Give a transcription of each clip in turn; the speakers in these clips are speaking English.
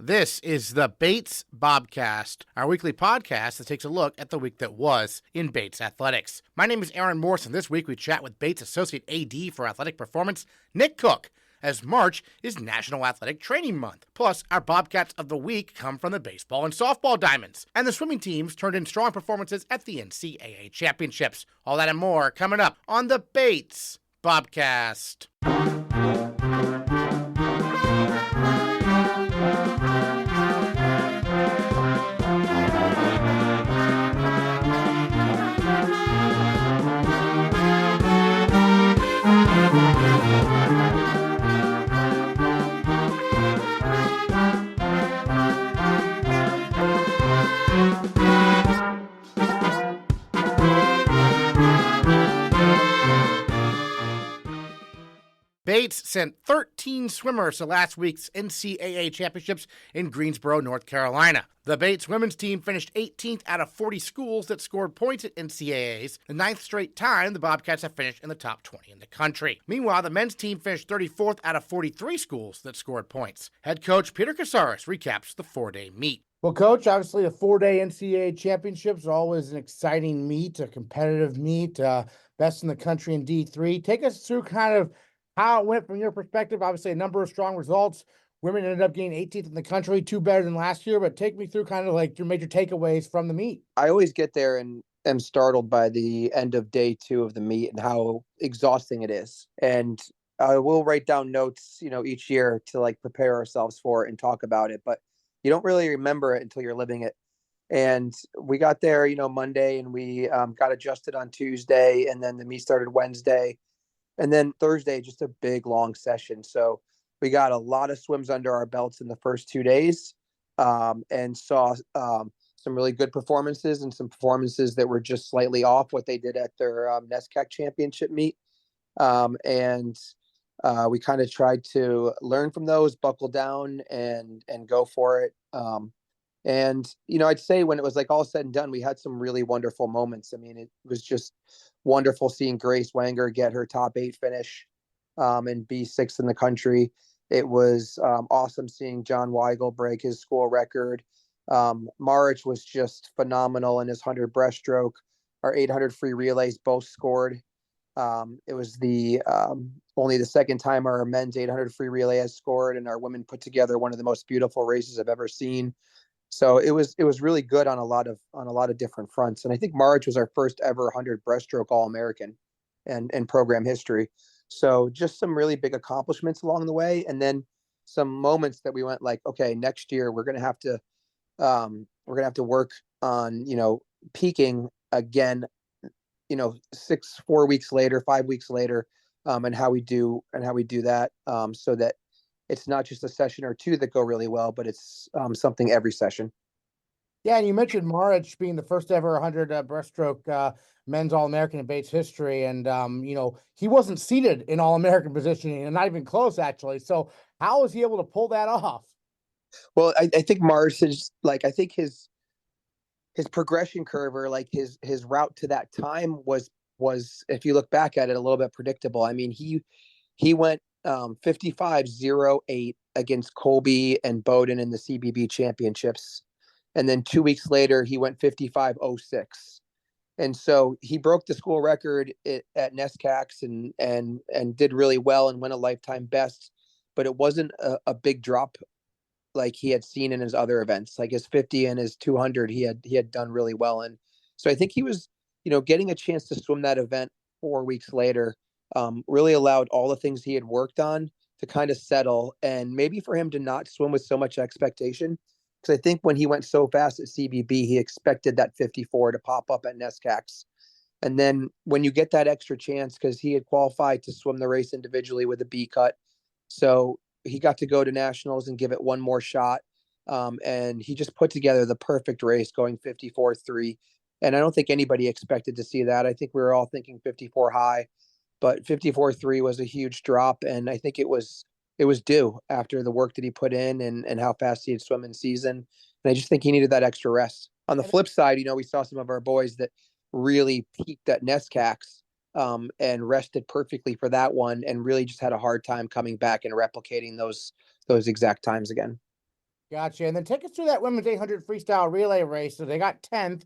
This is the Bates Bobcast, our weekly podcast that takes a look at the week that was in Bates athletics. My name is Aaron Morse, and this week we chat with Bates Associate A.D. for Athletic Performance Nick Cooke, as March is National Athletic Training Month. Plus, our Bobcats of the week come from the baseball and softball diamonds, and the swimming teams turned in strong performances at the NCAA Championships. All that and more coming up on the Bates Bobcast. Bates sent 13 swimmers to last week's NCAA Championships in Greensboro, North Carolina. The Bates women's team finished 18th out of 40 schools that scored points at NCAAs, the ninth straight time the Bobcats have finished in the top 20 in the country. Meanwhile, the men's team finished 34th out of 43 schools that scored points. Head coach Peter Casares recaps the four-day meet. Well, Coach, obviously the four-day NCAA Championships are always an exciting meet, a competitive meet, best in the country in D3. Take us through kind of how it went from your perspective. Obviously, a number of strong results. Women ended up getting 18th in the country, two better than last year. But take me through kind of like your major takeaways from the meet. I always get there and am startled by the end of day two of the meet and how exhausting it is. And I will write down notes, each year to like prepare ourselves for it and talk about it. But you don't really remember it until you're living it. And we got there, Monday, and we got adjusted on Tuesday, and then the meet started Wednesday. And then Thursday, just a big, long session. So we got a lot of swims under our belts in the first 2 days, and saw some really good performances and some performances that were just slightly off what they did at their NESCAC championship meet. And we kind of tried to learn from those, buckle down, and go for it. And, I'd say when it was like all said and done, we had some really wonderful moments. I mean, it was just wonderful seeing Grace Wenger get her top 8 finish and be 6th in the country. It was awesome seeing John Weigel break his school record. Marich was just phenomenal in his 100 breaststroke. Our 800 free relays both scored. It was the only the second time our men's 800 free relay has scored, and our women put together one of the most beautiful races I've ever seen. So it was really good on a lot of different fronts. And I think March was our first ever 100 breaststroke All-American in program history. So just some really big accomplishments along the way. And then some moments that we went like, okay, next year we're going to have to work on, peaking again, 4 weeks later, 5 weeks later, and how we do that, so that it's not just a session or two that go really well, but it's something every session. Yeah, and you mentioned Marich being the first ever 100 breaststroke men's All-American in Bates history. And, he wasn't seated in All-American positioning, and not even close, actually. So how was he able to pull that off? Well, I think Marich is I think his progression curve, or like his route to that time was, if you look back at it, a little bit predictable. I mean, he went 55.08 against Colby and Bowdoin in the CBB championships. And then 2 weeks later, he went 55.06. And so he broke the school record at NESCACs and did really well and went a lifetime best. But it wasn't a big drop like he had seen in his other events. Like his 50 and his 200, he had done really well in. So I think he was, getting a chance to swim that event 4 weeks later really allowed all the things he had worked on to kind of settle, and maybe for him to not swim with so much expectation. Because I think when he went so fast at CBB, he expected that 54 to pop up at NESCACs. And then when you get that extra chance, because he had qualified to swim the race individually with a B cut, so he got to go to nationals and give it one more shot. And he just put together the perfect race, going 54.3. And I don't think anybody expected to see that. I think we were all thinking 54 high, but 54.3 was a huge drop. And I think it was due after the work that he put in and how fast he had swum in season. And I just think he needed that extra rest. On the flip side, we saw some of our boys that really peaked at NESCACs and rested perfectly for that one, and really just had a hard time coming back and replicating those exact times again. Gotcha. And then take us through that women's 800 freestyle relay race. So they got 10th.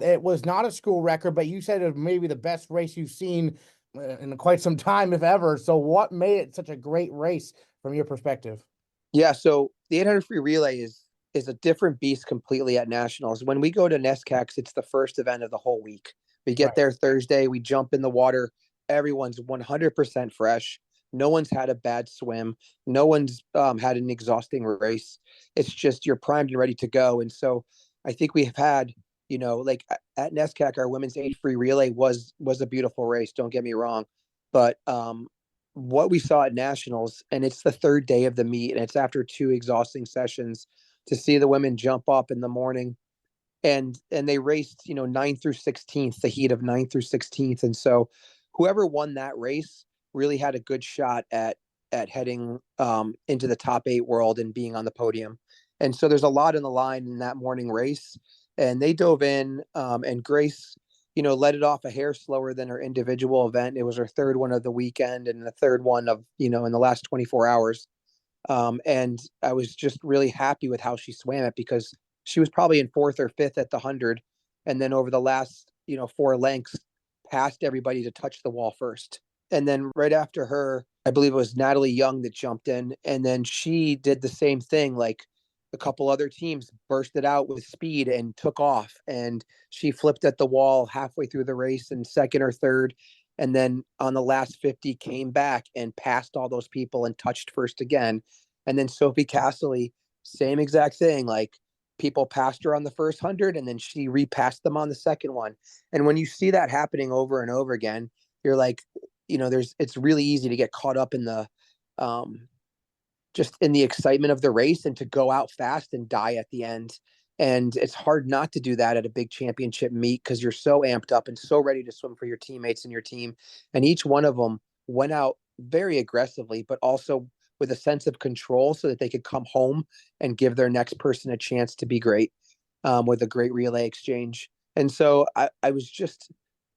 It was not a school record, but you said it was maybe the best race you've seen in quite some time, if ever. So what made it such a great race from your perspective? Yeah, so the 800 free relay is a different beast completely at nationals. When we go to NESCACs, it's the first event of the whole week. We get there Thursday, we jump in the water. Everyone's 100% fresh. No one's had a bad swim. No one's had an exhausting race. It's just you're primed and ready to go. And so I think we have had, like at NESCAC, our women's 8 free relay was a beautiful race. Don't get me wrong, but what we saw at nationals, and it's the third day of the meet, and it's after 2 exhausting sessions, to see the women jump up in the morning and they raced 9th through 16th, the heat of 9th through 16th. And so whoever won that race really had a good shot at heading into the top 8 world and being on the podium. And so there's a lot in the line in that morning race, and they dove in, and Grace led it off a hair slower than her individual event. It was her third one of the weekend and the third one of in the last 24 hours. And I was just really happy with how she swam it, because she was probably in 4th or 5th at the 100. And then over the last, 4 lengths, passed everybody to touch the wall first. And then right after her, I believe it was Natalie Young that jumped in. And then she did the same thing. Like a couple other teams bursted out with speed and took off. And she flipped at the wall halfway through the race in 2nd or 3rd. And then on the last 50 came back and passed all those people and touched first again. And then Sophie Castley, same exact thing. Like people passed her on the first 100 and then she repassed them on the second one. And when you see that happening over and over again, you're like, it's really easy to get caught up in the, just in the excitement of the race and to go out fast and die at the end. And it's hard not to do that at a big championship meet, because you're so amped up and so ready to swim for your teammates and your team. And each one of them went out very aggressively, but also with a sense of control so that they could come home and give their next person a chance to be great, with a great relay exchange. And so I was just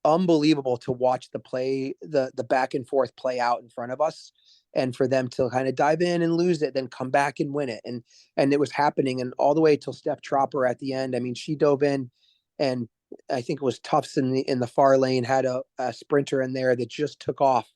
unbelievable to watch the back and forth play out in front of us, and for them to kind of dive in and lose it, then come back and win it. And it was happening, and all the way till Steph Tropper at the end. I mean, she dove in, and I think it was Tufts in the far lane had a sprinter in there that just took off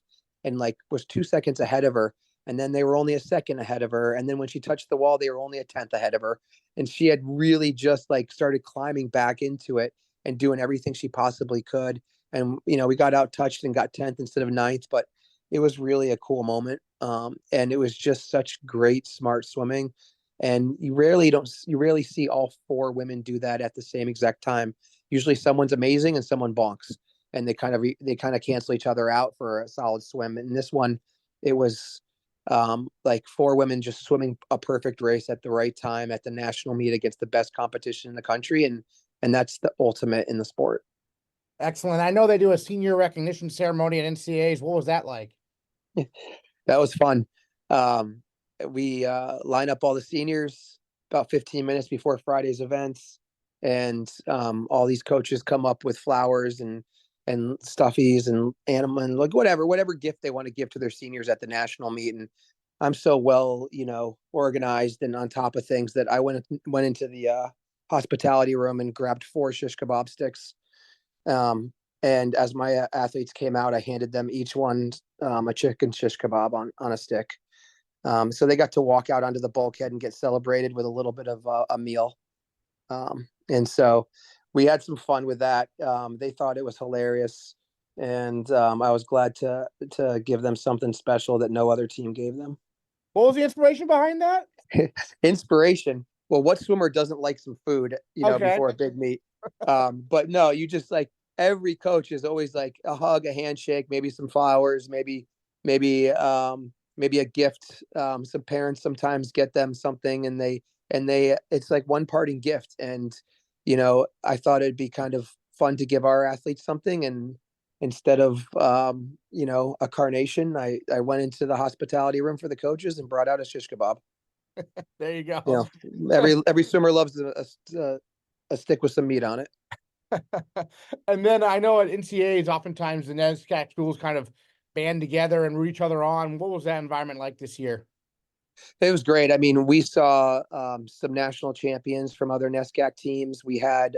and like was 2 seconds ahead of her. And then they were only a second ahead of her. And then when she touched the wall, they were only a 10th ahead of her. And she had really just like started climbing back into it and doing everything she possibly could. And, we got out touched and got 10th instead of 9th, but it was really a cool moment. And it was just such great, smart swimming. And you rarely see all 4 women do that at the same exact time. Usually someone's amazing and someone bonks, and they kind of cancel each other out for a solid swim. And this one, it was like 4 women just swimming a perfect race at the right time at the national meet against the best competition in the country. And that's the ultimate in the sport. Excellent. I know they do a senior recognition ceremony at NCAAs. What was that like? That was fun. We line up all the seniors about 15 minutes before Friday's events, and all these coaches come up with flowers and stuffies and animal and like whatever gift they want to give to their seniors at the national meet. And I'm so well, organized and on top of things that I went into the hospitality room and grabbed 4 shish kebab sticks. And as my athletes came out, I handed them each one a chicken shish kebab on a stick. So they got to walk out onto the bulkhead and get celebrated with a little bit of a meal. And so we had some fun with that. They thought it was hilarious. And I was glad to give them something special that no other team gave them. What was the inspiration behind that? Inspiration. Well, what swimmer doesn't like some food, before a big meet? But no, you just like, every coach is always like a hug, a handshake, maybe some flowers, maybe a gift. Some parents sometimes get them something, and they it's like one parting gift. And I thought it'd be kind of fun to give our athletes something, and instead of a carnation, I went into the hospitality room for the coaches and brought out a shish kebab. There you go. Every swimmer loves a stick with some meat on it. And then I know at NCAAs, oftentimes the NESCAC schools kind of band together and root each other on. What was that environment like this year? It was great. I mean, we saw some national champions from other NESCAC teams. We had,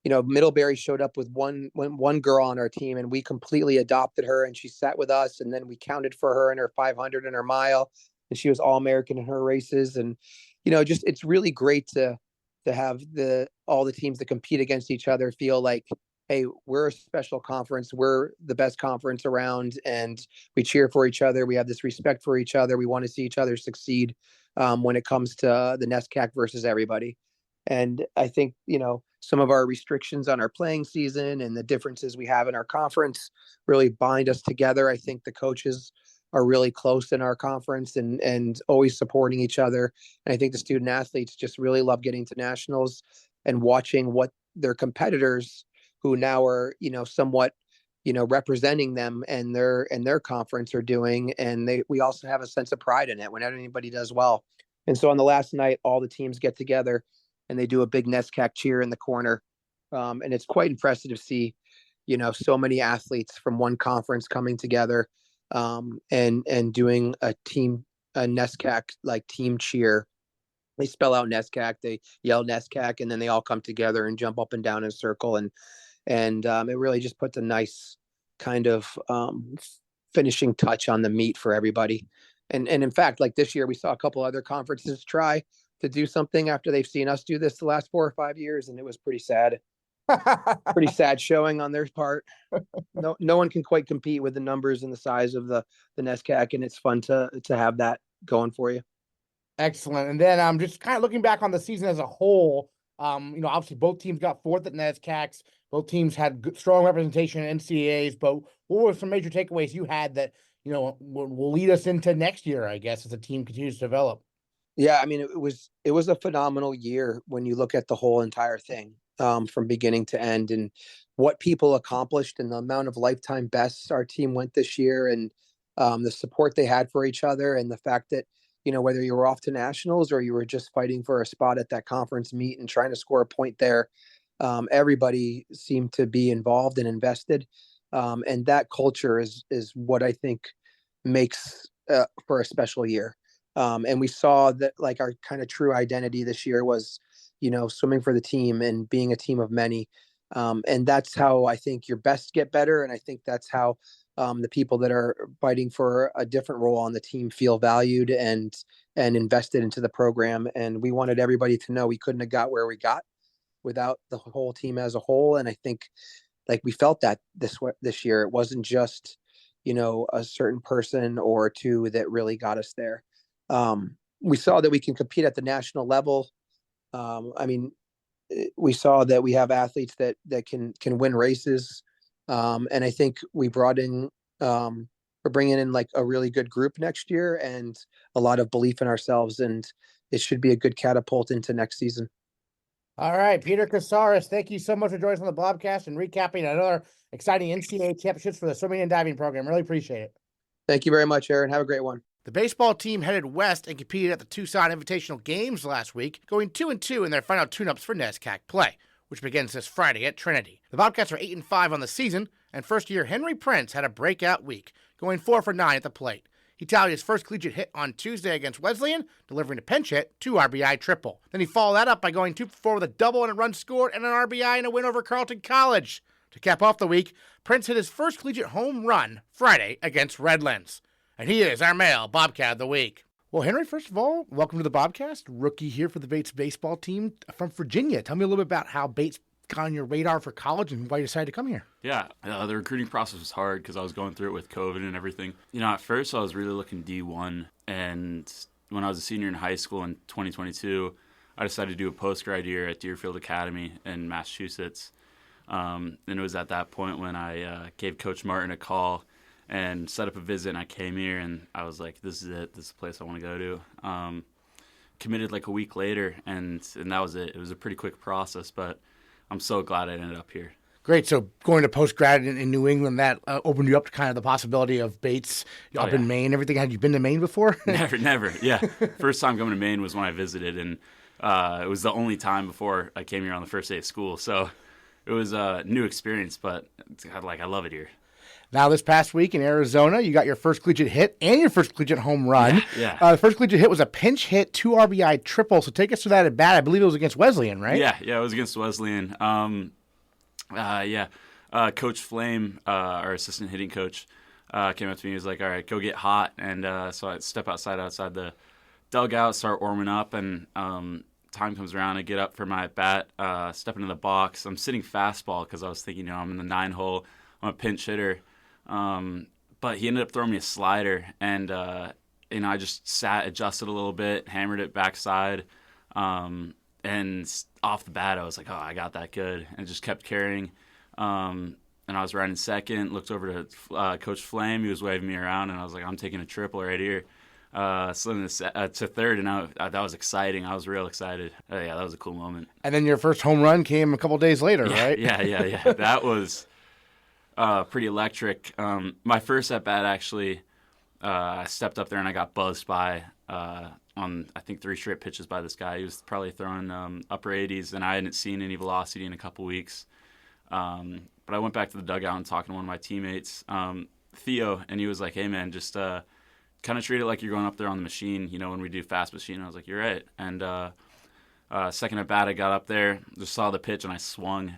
Middlebury showed up with one girl on our team, and we completely adopted her, and she sat with us, and then we counted for her in her 500 and her mile, and she was All-American in her races. And, just it's really great to have all the teams that compete against each other feel like, hey, we're a special conference. We're the best conference around, and we cheer for each other. We have this respect for each other. We want to see each other succeed when it comes to the NESCAC versus everybody. And I think, some of our restrictions on our playing season and the differences we have in our conference really bind us together. I think the coaches are really close in our conference and always supporting each other. And I think the student athletes just really love getting to nationals and watching what their competitors who now are, somewhat, representing them and their conference are doing. And we also have a sense of pride in it when anybody does well. And so on the last night, all the teams get together and they do a big NESCAC cheer in the corner. And it's quite impressive to see, so many athletes from one conference coming together and doing a NESCAC like team cheer. They spell out NESCAC, they yell NESCAC, and then they all come together and jump up and down in a circle. And it really just puts a nice kind of finishing touch on the meet for everybody. And in fact, like this year, we saw a couple other conferences try to do something after they've seen us do this the last 4 or 5 years, and it was pretty sad. Pretty sad showing on their part. No one can quite compete with the numbers and the size of the NESCAC, and it's fun to have that going for you. Excellent. And then I'm just kind of looking back on the season as a whole. Obviously both teams got fourth at NESCACs. Both teams had strong representation in NCAAs. But what were some major takeaways you had that will lead us into next year, I guess, as the team continues to develop? Yeah, I mean, it was a phenomenal year when you look at the whole entire thing from beginning to end, and what people accomplished and the amount of lifetime bests our team went this year, and the support they had for each other, and the fact that, whether you were off to nationals or you were just fighting for a spot at that conference meet and trying to score a point there, everybody seemed to be involved and invested. And that culture is what I think makes for a special year. And we saw that like our kind of true identity this year was, swimming for the team and being a team of many. And that's how I think your best get better. And I think that's how the people that are fighting for a different role on the team feel valued and invested into the program. And we wanted everybody to know we couldn't have got where we got without the whole team as a whole. And I think like we felt that this year, it wasn't just, a certain person or two that really got us there. We saw that we can compete at the national level. We saw that we have athletes that can win races. And I think we're bringing in like a really good group next year and a lot of belief in ourselves, and it should be a good catapult into next season. All right, Peter Casares, thank you so much for joining us on the Bobcast and recapping another exciting NCAA championships for the swimming and diving program. Really appreciate it. Thank you very much, Aaron. Have a great one. The baseball team headed west and competed at the Tucson Invitational Games last week, going 2-2 in their final tune-ups for NESCAC play, which begins this Friday at Trinity. The Bobcats are 8-5 on the season, and first-year Henry Prince had a breakout week, going 4 for 9 at the plate. He tallied his first collegiate hit on Tuesday against Wesleyan, delivering a pinch hit, 2 RBI triple. Then he followed that up by going 2 for 4 with a double and a run scored and an RBI in a win over Carleton College. To cap off the week, Prince hit his first collegiate home run Friday against Redlands. And he is our male Bobcat of the week. Well, Henry, first of all, welcome to the Bobcast. Rookie here for the Bates baseball team from Virginia. Tell me a little bit about how Bates got on your radar for college and why you decided to come here. Yeah, the recruiting process was hard because I was going through it with COVID and everything. At first I was really looking D1, and when I was a senior in high school in 2022, I decided to do a post-grad year at Deerfield Academy in Massachusetts. And it was at that point when I gave Coach Martin a call and set up a visit, and I came here, and I was like, this is it. This is the place I want to go to. Committed like a week later, and that was it. It was a pretty quick process, but I'm so glad I ended up here. Great. So going to post-grad in New England, that opened you up to kind of the possibility of Bates up in Maine, everything. Had you been to Maine before? Never. Yeah. First time coming to Maine was when I visited, and it was the only time before I came here on the first day of school. So it was a new experience, but I love it here. Now, this past week in Arizona, you got your first collegiate hit and your first collegiate home run. Yeah. The first collegiate hit was a pinch hit, 2 RBI triple. So take us through that at bat. I believe it was against Wesleyan, right? Yeah, it was against Wesleyan. Coach Flame, our assistant hitting coach, came up to me. He was like, all right, go get hot. And so I step outside the dugout, start warming up, and time comes around. I get up for my at bat, step into the box. I'm sitting fastball because I was thinking, I'm in the 9-hole. I'm a pinch hitter. But he ended up throwing me a slider, and I just adjusted a little bit, hammered it backside, and off the bat I was like, oh, I got that good, and just kept carrying. And I was riding second, looked over to Coach Flame. He was waving me around, and I was like, I'm taking a triple right here. Slid to third, and that was exciting. I was real excited. That was a cool moment. And then your first home run came a couple days later, right? Yeah. That was pretty electric. My first at-bat, actually, I stepped up there, and I got buzzed by on, I think, 3 straight pitches by this guy. He was probably throwing upper 80s, and I hadn't seen any velocity in a couple weeks. But I went back to the dugout and talking to one of my teammates, Theo, and he was like, hey, man, just kind of treat it like you're going up there on the machine, when we do fast machine. I was like, you're right. And second at bat, I got up there, just saw the pitch, and I swung.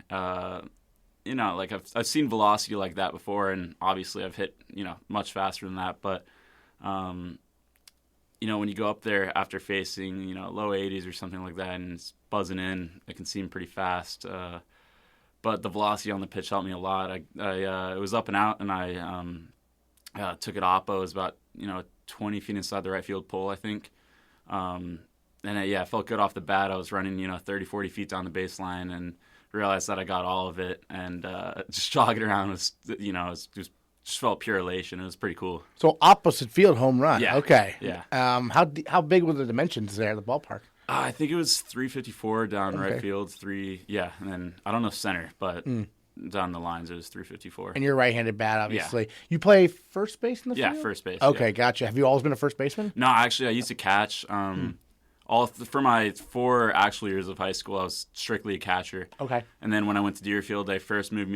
Like I've seen velocity like that before, and obviously I've hit, much faster than that. But, when you go up there after facing, low 80s or something like that, and it's buzzing in, it can seem pretty fast. But the velocity on the pitch helped me a lot. It was up and out, and I took it oppo. It was about 20 feet inside the right field pole, I think. I felt good off the bat. I was running 30, 40 feet down the baseline, and realized that I got all of it, and just jogging around was just felt pure elation. It was pretty cool. So opposite field home run. Yeah. Okay. Yeah. How big were the dimensions there at the ballpark? I think it was 354 down right field, and then I don't know center, but down the lines it was 354. And you're a right-handed bat, obviously. Yeah. You play first base in the field? Yeah, first base. Okay, Gotcha. Have you always been a first baseman? No, actually, I used to catch. For my 4 actual years of high school, I was strictly a catcher. Okay. And then when I went to Deerfield, they moved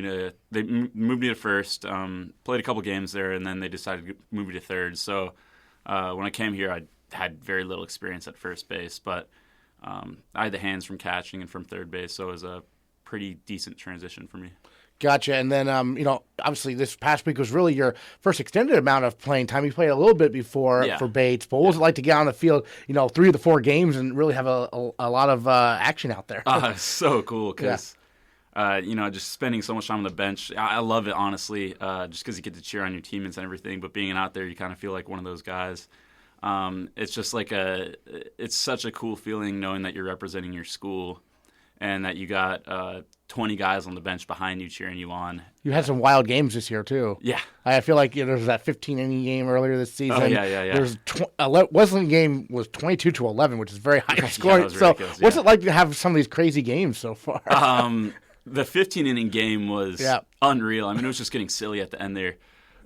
me to first. Played a couple games there, and then they decided to move me to third. So when I came here, I had very little experience at first base, but I had the hands from catching and from third base, so it was a pretty decent transition for me. Gotcha. And then, obviously this past week was really your first extended amount of playing time. You played a little bit before for Bates, but what was it like to get on the field, 3 of the 4 games and really have a lot of action out there? So cool because, just spending so much time on the bench. I love it, honestly, just because you get to cheer on your teammates and everything, but being out there, you kind of feel like one of those guys. It's just like it's such a cool feeling knowing that you're representing your school and that you got 20 guys on the bench behind you cheering you on. You had some wild games this year, too. Yeah. I feel like there was that 15-inning game earlier this season. Oh, yeah. There's Wesleyan game was 22-11, which is very high scoring. So what's it like to have some of these crazy games so far? The 15-inning game was unreal. I mean, it was just getting silly at the end there.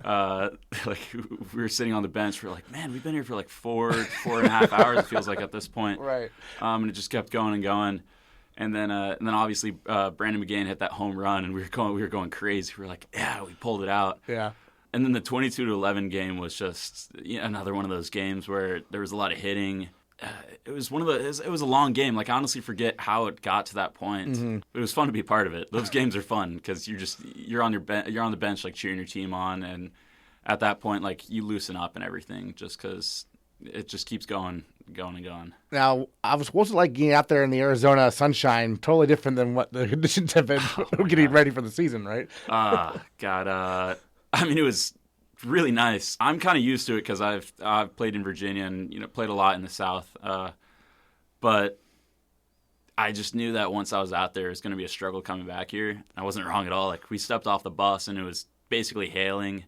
We were sitting on the bench. We're like, man, we've been here for like 4.5 hours, it feels like at this point. Right. And it just kept going and going. And then obviously Brandon McGain hit that home run, and we were going crazy. We were like, yeah, we pulled it out. Yeah. And then the 22-11 game was just another one of those games where there was a lot of hitting. It was it was a long game. Like, I honestly forget how it got to that point. Mm-hmm. It was fun to be part of it. Those games are fun because you're on the bench like cheering your team on, and at that point like you loosen up and everything just because it just keeps going and going. Now, what's it like getting out there in the Arizona sunshine? Totally different than what the conditions have been getting ready for the season, right? God. I mean, it was really nice. I'm kind of used to it because I've played in Virginia and played a lot in the South. But I just knew that once I was out there, it was going to be a struggle coming back here. I wasn't wrong at all. Like, we stepped off the bus and it was basically hailing.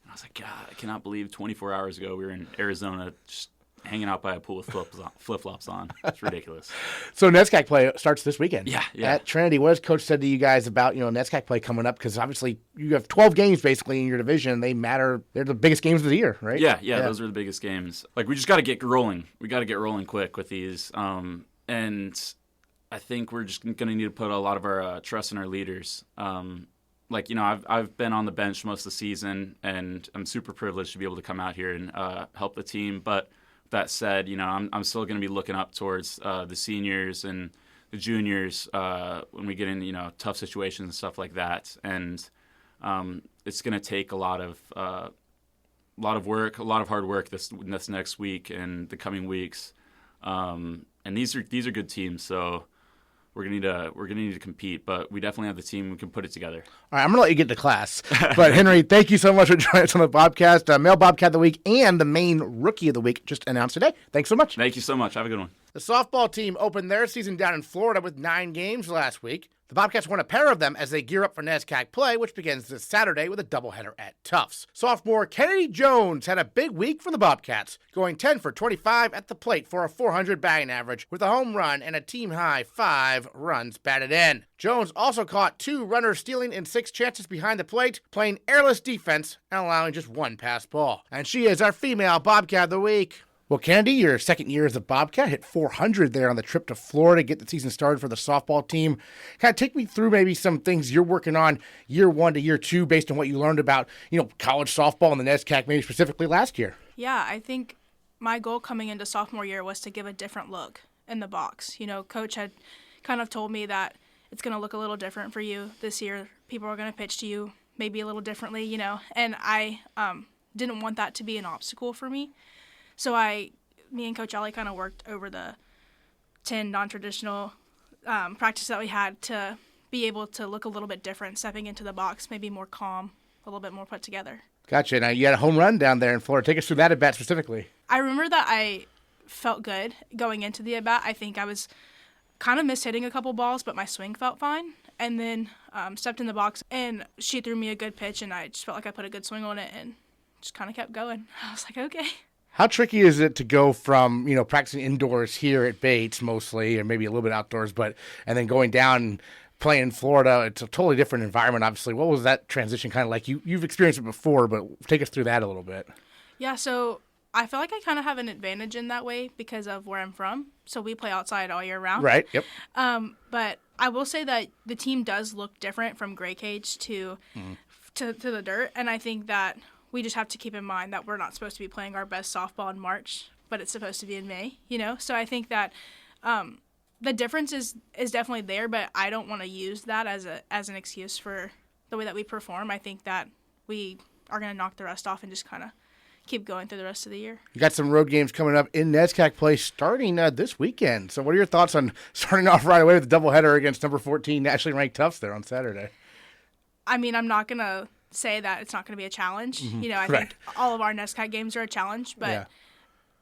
And I was like, God, I cannot believe 24 hours ago we were in Arizona just hanging out by a pool with flip-flops on. It's ridiculous. So NESCAC play starts this weekend. Yeah. At Trinity. What has Coach said to you guys about, NESCAC play coming up? Because obviously you have 12 games basically in your division. They matter. They're the biggest games of the year, right? Yeah, those are the biggest games. Like, we just got to get rolling. We got to get rolling quick with these. And I think we're just going to need to put a lot of our trust in our leaders. I've been on the bench most of the season, and I'm super privileged to be able to come out here and help the team. But that said, I'm still going to be looking up towards the seniors and the juniors when we get in, tough situations and stuff like that. And it's going to take a lot of work, a lot of hard work this next week and the coming weeks. And these are good teams, so we're gonna need to compete, but we definitely have the team. We can put it together. All right, I'm gonna let you get to class, but Henry, thank you so much for joining us on the Bobcast. Male Bobcat of the Week and the main Rookie of the Week just announced today. Thanks so much. Thank you so much. Have a good one. The softball team opened their season down in Florida with 9 games last week. The Bobcats won a pair of them as they gear up for NESCAC play, which begins this Saturday with a doubleheader at Tufts. Sophomore Kennedy Jones had a big week for the Bobcats, going 10 for 25 at the plate for a .400 batting average with a home run and a team-high 5 runs batted in. Jones also caught 2 runners stealing in 6 chances behind the plate, playing airless defense and allowing just 1 passed ball. And she is our female Bobcat of the Week. Well, Kennedy, your second year as a Bobcat, hit .400 there on the trip to Florida to get the season started for the softball team. Kind of take me through maybe some things you're working on year 1 to year 2 based on what you learned about, college softball and the NESCAC maybe specifically last year. Yeah, I think my goal coming into sophomore year was to give a different look in the box. Coach had kind of told me that it's going to look a little different for you this year. People are going to pitch to you maybe a little differently, and I didn't want that to be an obstacle for me. So me and Coach Ellie kind of worked over the 10 non-traditional practice that we had to be able to look a little bit different, stepping into the box, maybe more calm, a little bit more put together. Gotcha. Now, you had a home run down there in Florida. Take us through that at-bat specifically. I remember that I felt good going into the at-bat. I think I was kind of mishitting a couple balls, but my swing felt fine. And then stepped in the box, and she threw me a good pitch, and I just felt like I put a good swing on it and just kind of kept going. I was like, okay. How tricky is it to go from, practicing indoors here at Bates mostly, or maybe a little bit outdoors, and then going down and playing in Florida? It's a totally different environment, obviously. What was that transition kind of like? You've experienced it before, but take us through that a little bit. Yeah, so I feel like I kind of have an advantage in that way because of where I'm from. So we play outside all year round. Right, yep. But I will say that the team does look different from gray cage to the dirt, and I think that we just have to keep in mind that we're not supposed to be playing our best softball in March, but it's supposed to be in May, So I think that the difference is definitely there, but I don't want to use that as an excuse for the way that we perform. I think that we are going to knock the rest off and just kind of keep going through the rest of the year. You got some road games coming up in NESCAC play starting this weekend. So what are your thoughts on starting off right away with a doubleheader against number 14 nationally ranked Tufts there on Saturday? I mean, I'm not going to say that it's not going to be a challenge. I think all of our NESCAC games are a challenge, but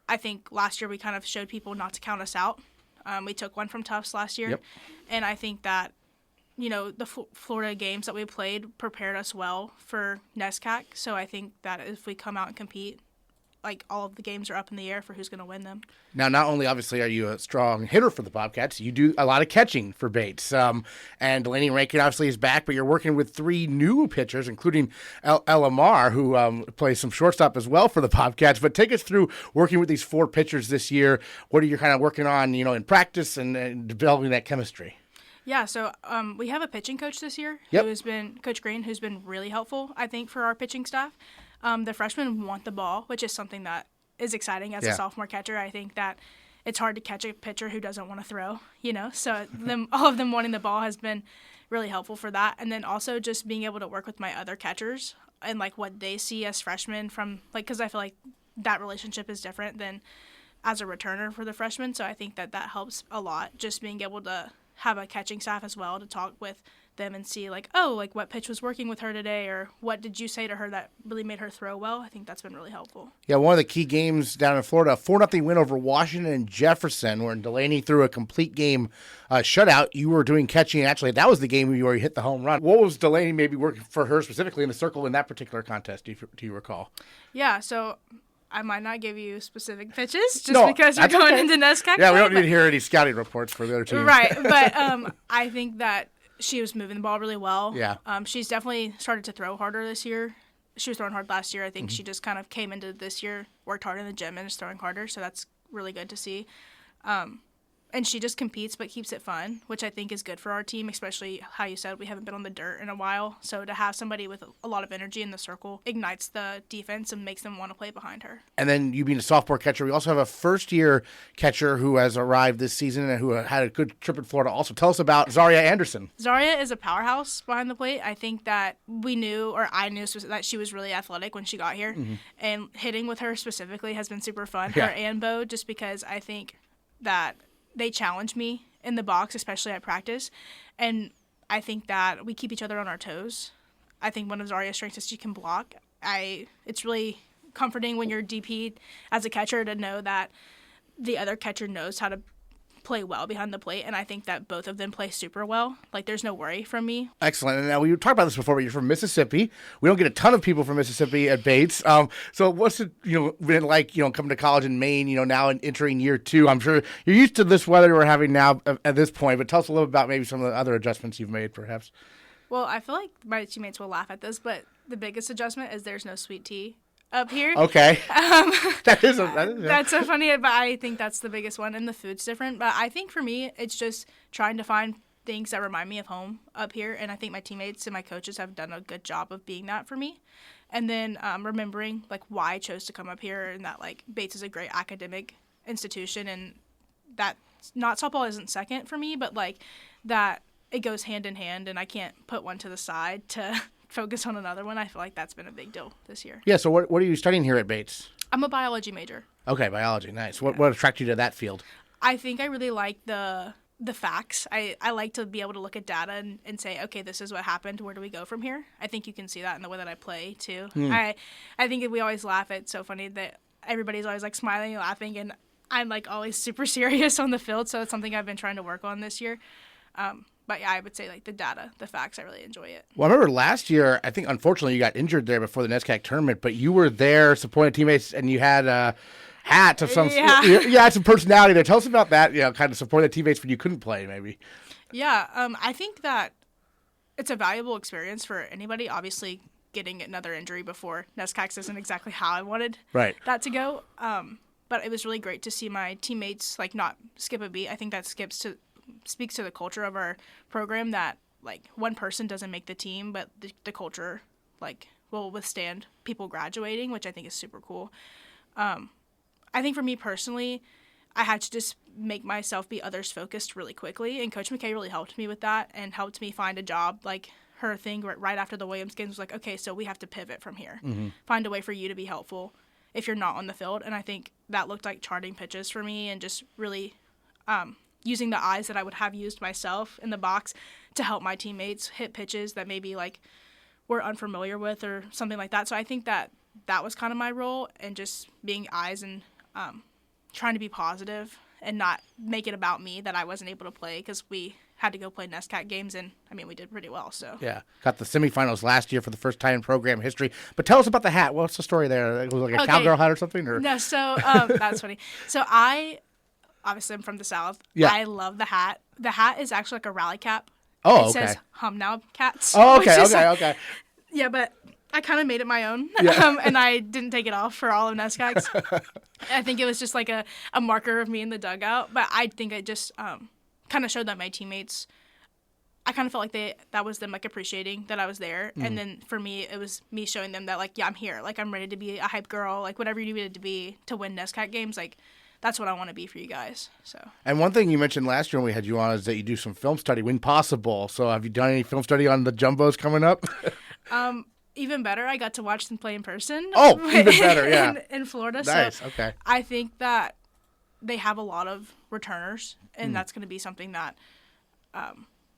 I think last year we kind of showed people not to count us out. We took one from Tufts last year, and I think that, the Florida games that we played prepared us well for NESCAC, so I think that if we come out and compete, all of the games are up in the air for who's going to win them. Now, not only obviously are you a strong hitter for the Bobcats, you do a lot of catching for Bates. And Delaney Rankin obviously is back, but you're working with 3 new pitchers, including Lamar, who plays some shortstop as well for the Bobcats. But take us through working with these 4 pitchers this year. What are you kind of working on, in practice and developing that chemistry? Yeah, so we have a pitching coach this year, Coach Green, who's been really helpful, I think, for our pitching staff. The freshmen want the ball, which is something that is exciting as a sophomore catcher. I think that it's hard to catch a pitcher who doesn't want to throw, So all of them wanting the ball has been really helpful for that. And then also just being able to work with my other catchers and, what they see as freshmen from, because I feel like that relationship is different than as a returner for the freshmen. So I think that helps a lot, just being able to have a catching staff as well to talk with them and see what pitch was working with her today, or what did you say to her that really made her throw well. I think that's been really helpful. Yeah, one of the key games down in Florida, 4-0 win over Washington and Jefferson, where Delaney threw a complete game shutout. You were doing catching. Actually, that was the game where you hit the home run. What was Delaney maybe working for her specifically in the circle in that particular contest, do you recall? Yeah, so I might not give you specific pitches because you're going into NESCAC. Yeah, we don't need to hear any scouting reports for the other teams. Right, but I think that she was moving the ball really well. Yeah. She's definitely started to throw harder this year. She was throwing hard last year. I think she just kind of came into this year, worked hard in the gym, and is throwing harder, so that's really good to see. And And she just competes but keeps it fun, which I think is good for our team, especially how you said we haven't been on the dirt in a while. So to have somebody with a lot of energy in the circle ignites the defense and makes them want to play behind her. And then you being a sophomore catcher, we also have a first-year catcher who has arrived this season and who had a good trip in Florida. Also, tell us about Zaria Anderson. Zaria is a powerhouse behind the plate. I think that I knew that she was really athletic when she got here. And hitting with her specifically has been super fun. Yeah. Her and Bo, just because I think that they challenge me in the box, especially at practice. And I think that we keep each other on our toes. I think one of Zaria's strengths is she can block. It's really comforting when you're DP as a catcher to know that the other catcher knows how to play well behind the plate, and I think that both of them play super well. Like, there's no worry from me. Excellent. And now we talked about this before, but you're from Mississippi. We don't get a ton of people from Mississippi at Bates. So what's it been like, coming to college in Maine, now and entering year 2? I'm sure you're used to this weather we're having now at this point, but tell us a little about maybe some of the other adjustments you've made, perhaps. Well, I feel like my teammates will laugh at this, but the biggest adjustment is there's no sweet tea up here. Okay. That's so funny, but I think that's the biggest one, and the food's different. But I think for me, it's just trying to find things that remind me of home up here, and I think my teammates and my coaches have done a good job of being that for me. And then remembering why I chose to come up here, and that Bates is a great academic institution, and that not softball isn't second for me, but that it goes hand in hand, and I can't put one to the side to focus on another one. I feel like that's been a big deal this year. Yeah, so what are you studying here at Bates? I'm a biology major. Okay, biology, nice. What attracted you to that field? I think I really like the facts. I like to be able to look at data and say, okay, this is what happened. Where do we go from here? I think you can see that in the way that I play, too. I think we always laugh. It's so funny that everybody's always smiling and laughing, and I'm always super serious on the field, so it's something I've been trying to work on this year. But yeah, I would say the data, the facts, I really enjoy it. Well, I remember last year, I think unfortunately you got injured there before the NESCAC tournament, but you were there supporting teammates and you had a hat of some you had some personality there. Tell us about that, kind of supporting the teammates when you couldn't play, maybe. Yeah, I think that it's a valuable experience for anybody. Obviously, getting another injury before NESCAC isn't exactly how I wanted that to go. But it was really great to see my teammates not skip a beat. I think that speaks to the culture of our program, that one person doesn't make the team, but the culture will withstand people graduating, which I think is super cool. I think for me personally, I had to just make myself be others focused really quickly, and Coach McKay really helped me with that and helped me find a job. Her thing right after the Williams games was okay, so we have to pivot from here. Find a way for you to be helpful if you're not on the field. And I think that looked like charting pitches for me and just really using the eyes that I would have used myself in the box to help my teammates hit pitches that maybe we're unfamiliar with or something like that. So I think that was kind of my role, and just being eyes and trying to be positive and not make it about me that I wasn't able to play, because we had to go play NESCAC games, and we did pretty well. So yeah, got the semifinals last year for the first time in program history. But tell us about the hat. What's the story there? It was a cowgirl hat or something? Or? No, so that's funny. So obviously, I'm from the South. Yeah. I love the hat. The hat is actually a rally cap. Oh, it okay. says Hum Now Cats. Oh, okay, okay. Yeah, but I kind of made it my own, and I didn't take it off for all of NESCACs. I think it was just a marker of me in the dugout, but I think it just kind of showed that my teammates, I kind of felt that was them appreciating that I was there. And then for me, it was me showing them that I'm here, I'm ready to be a hype girl, whatever you needed to be to win NESCAC games, that's what I want to be for you guys. So. And one thing you mentioned last year when we had you on is that you do some film study when possible. So have you done any film study on the Jumbos coming up? Even better, I got to watch them play in person. Oh, even better, yeah. in Florida. Nice, so okay. I think that they have a lot of returners, and that's going to be something that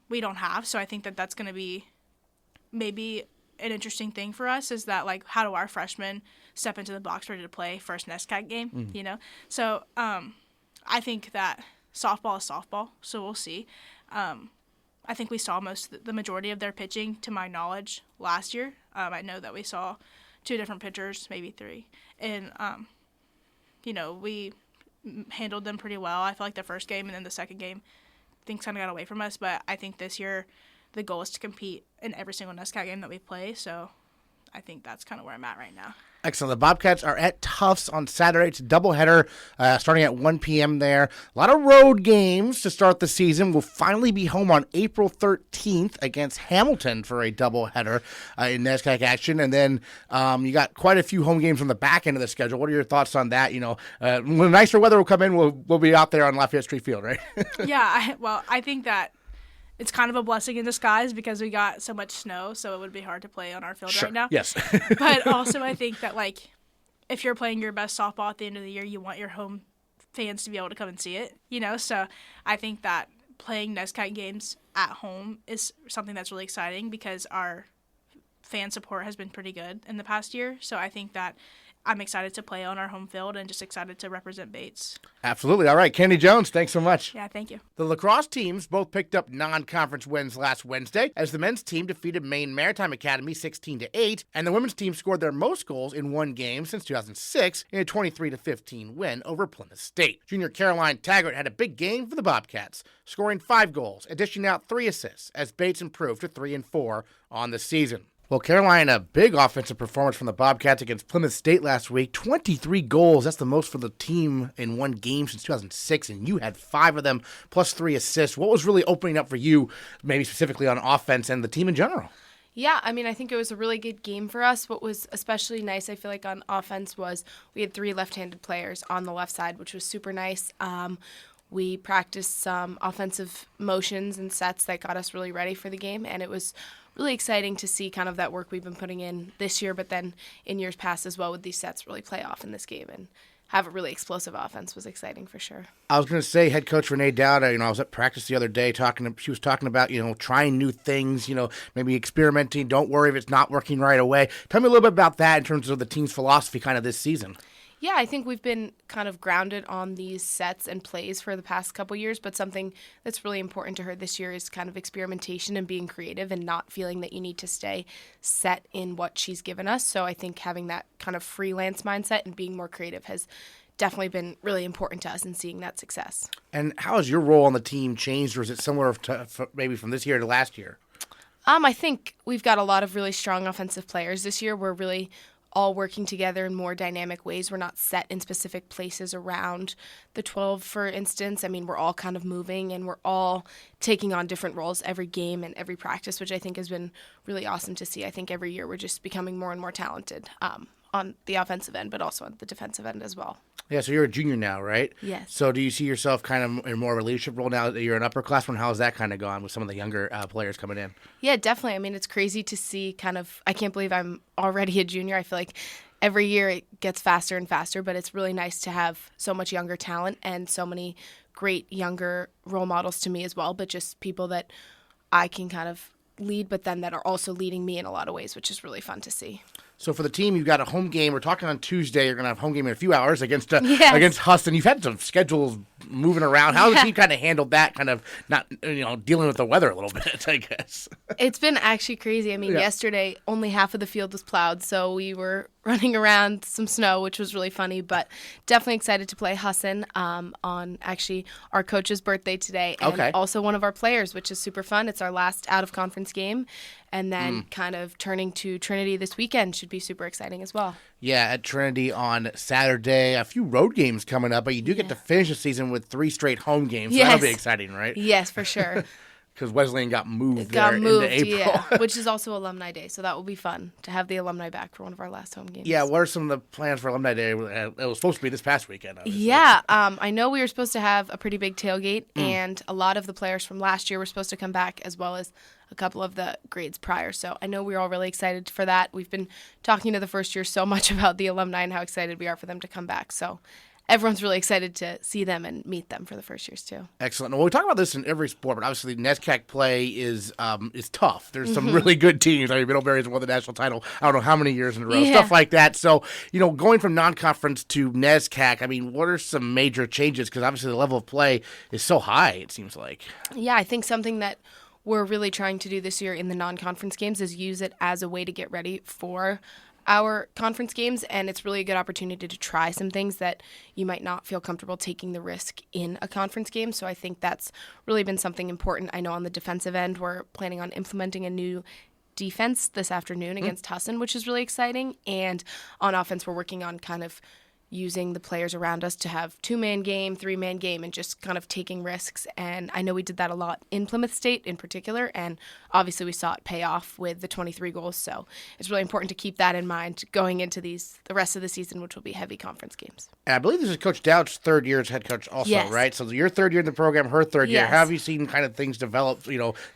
we don't have. So I think that that's going to be maybe an interesting thing for us, is that how do our freshmen step into the box ready to play first NESCAC game, So I think that softball is softball, so we'll see. I think we saw the majority of their pitching, to my knowledge, last year. I know that we saw 2 different pitchers, maybe 3. And, we handled them pretty well. I feel like the first game and then the second game, things kind of got away from us. But I think this year the goal is to compete in every single NESCAC game that we play. So I think that's kind of where I'm at right now. Excellent. The Bobcats are at Tufts on Saturday. It's a doubleheader starting at 1 p.m. there. A lot of road games to start the season. We'll finally be home on April 13th against Hamilton for a doubleheader in NESCAC action. And then you got quite a few home games on the back end of the schedule. What are your thoughts on that? When nicer weather will come in, we'll be out there on Lafayette Street Field, right? Yeah, I think that it's kind of a blessing in disguise because we got so much snow, so it would be hard to play on our field right now. Yes. But also I think that, if you're playing your best softball at the end of the year, you want your home fans to be able to come and see it, So I think that playing NESCAC games at home is something that's really exciting because our fan support has been pretty good in the past year. So I think that I'm excited to play on our home field and just excited to represent Bates. Absolutely. All right, Candy Jones, thanks so much. Yeah, thank you. The lacrosse teams both picked up non-conference wins last Wednesday as the men's team defeated Maine Maritime Academy 16-8, and the women's team scored their most goals in one game since 2006 in a 23-15 win over Plymouth State. Junior Caroline Taggart had a big game for the Bobcats, scoring 5 goals and dishing out 3 assists as Bates improved to 3-4 on the season. Well, Caroline, a big offensive performance from the Bobcats against Plymouth State last week. 23 goals. That's the most for the team in one game since 2006, and you had 5 of them, plus 3 assists. What was really opening up for you, maybe specifically on offense and the team in general? Yeah, I think it was a really good game for us. What was especially nice, I feel like, on offense was we had 3 left-handed players on the left side, which was super nice. We practiced some offensive motions and sets that got us really ready for the game, and it was really exciting to see kind of that work we've been putting in this year, but then in years past as well with these sets really play off in this game and have a really explosive offense was exciting for sure. I was going to say, head coach Renee Dowd, I was at practice the other day she was talking about, trying new things, maybe experimenting. Don't worry if it's not working right away. Tell me a little bit about that in terms of the team's philosophy kind of this season. Yeah, I think we've been kind of grounded on these sets and plays for the past couple years, but something that's really important to her this year is kind of experimentation and being creative and not feeling that you need to stay set in what she's given us. So I think having that kind of freelance mindset and being more creative has definitely been really important to us in seeing that success. And how has your role on the team changed, or is it similar to maybe from this year to last year? I think we've got a lot of really strong offensive players this year. We're really all working together in more dynamic ways. We're not set in specific places around the 12, for instance. We're all kind of moving, and we're all taking on different roles every game and every practice, which I think has been really awesome to see. I think every year we're just becoming more and more talented on the offensive end, but also on the defensive end as well. Yeah, so you're a junior now, right? Yes. So do you see yourself kind of in more of a leadership role now that you're an upperclassman? How's that kind of gone with some of the younger players coming in? Yeah, definitely. It's crazy to see I can't believe I'm already a junior. I feel like every year it gets faster and faster, but it's really nice to have so much younger talent and so many great younger role models to me as well, but just people that I can kind of lead, but then that are also leading me in a lot of ways, which is really fun to see. So for the team, you've got a home game. We're talking on Tuesday. You're going to have a home game in a few hours against Huston. You've had some schedules moving around. How has the team kind of handled that, kind of not dealing with the weather a little bit, I guess? It's been actually crazy. Yesterday only half of the field was plowed, so we were running around some snow, which was really funny, but definitely excited to play Huston on actually our coach's birthday today, and also one of our players, which is super fun. It's our last out-of-conference game, and then kind of turning to Trinity this weekend should be super exciting as well. Yeah, at Trinity on Saturday. A few road games coming up, but you do get to finish the season with 3 straight home games. So that'll be exciting, right? Yes, for sure. Because Wesleyan got moved into April. Yeah, which is also Alumni Day, so that will be fun to have the alumni back for one of our last home games. Yeah, what are some of the plans for Alumni Day? It was supposed to be this past weekend, obviously. Yeah, I know we were supposed to have a pretty big tailgate, and a lot of the players from last year were supposed to come back, as well as a couple of the grades prior. So I know we're all really excited for that. We've been talking to the first year so much about the alumni and how excited we are for them to come back. So everyone's really excited to see them and meet them for the first years too. Excellent. Well, we talk about this in every sport, but obviously NESCAC play is tough. There's some really good teams. Middlebury's won the national title I don't know how many years in a row, stuff like that. So, going from non-conference to NESCAC, what are some major changes? Because obviously the level of play is so high, it seems like. Yeah, I think something that we're really trying to do this year in the non-conference games is use it as a way to get ready for our conference games, and it's really a good opportunity to try some things that you might not feel comfortable taking the risk in a conference game. So I think that's really been something important. I know on the defensive end, we're planning on implementing a new defense this afternoon against Tussin, which is really exciting. And on offense, we're working on kind of using the players around us to have 2-man game, 3-man game, and just kind of taking risks. And I know we did that a lot in Plymouth State in particular, and obviously we saw it pay off with the 23 goals. So it's really important to keep that in mind going into the rest of the season, which will be heavy conference games. And I believe this is Coach Dowd's third year as head coach also, Yes. right? So your third year in the program, her third year. Yes. How have you seen kind of things develop,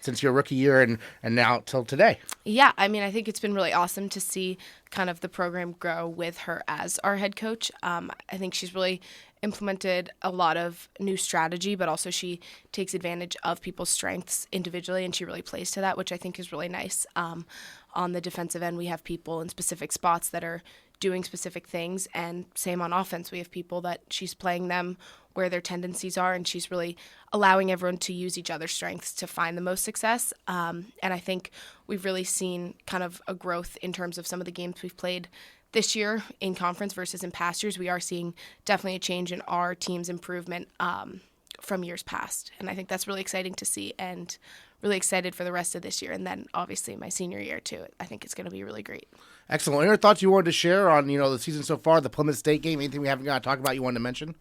since your rookie year and now till today? Yeah, I mean, I think it's been really awesome to see kind of the program grow with her as our head coach. I think she's really implemented a lot of new strategy, but also she takes advantage of people's strengths individually, and she really plays to that, which I think is really nice. On the defensive end, we have people in specific spots that are doing specific things, and same on offense. We have people that she's playing them where their tendencies are, and she's really allowing everyone to use each other's strengths to find the most success. And I think we've really seen kind of a growth in terms of some of the games we've played this year in conference versus in past years. We are seeing definitely a change in our team's improvement from years past. And I think that's really exciting to see, and really excited for the rest of this year. And then obviously my senior year too. I think it's going to be really great. Excellent. Any thoughts you wanted to share on, the season so far, the Plymouth State game? Anything we haven't got to talk about you wanted to mention?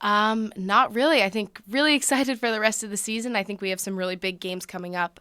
Not really. I think really excited for the rest of the season. I think we have some really big games coming up,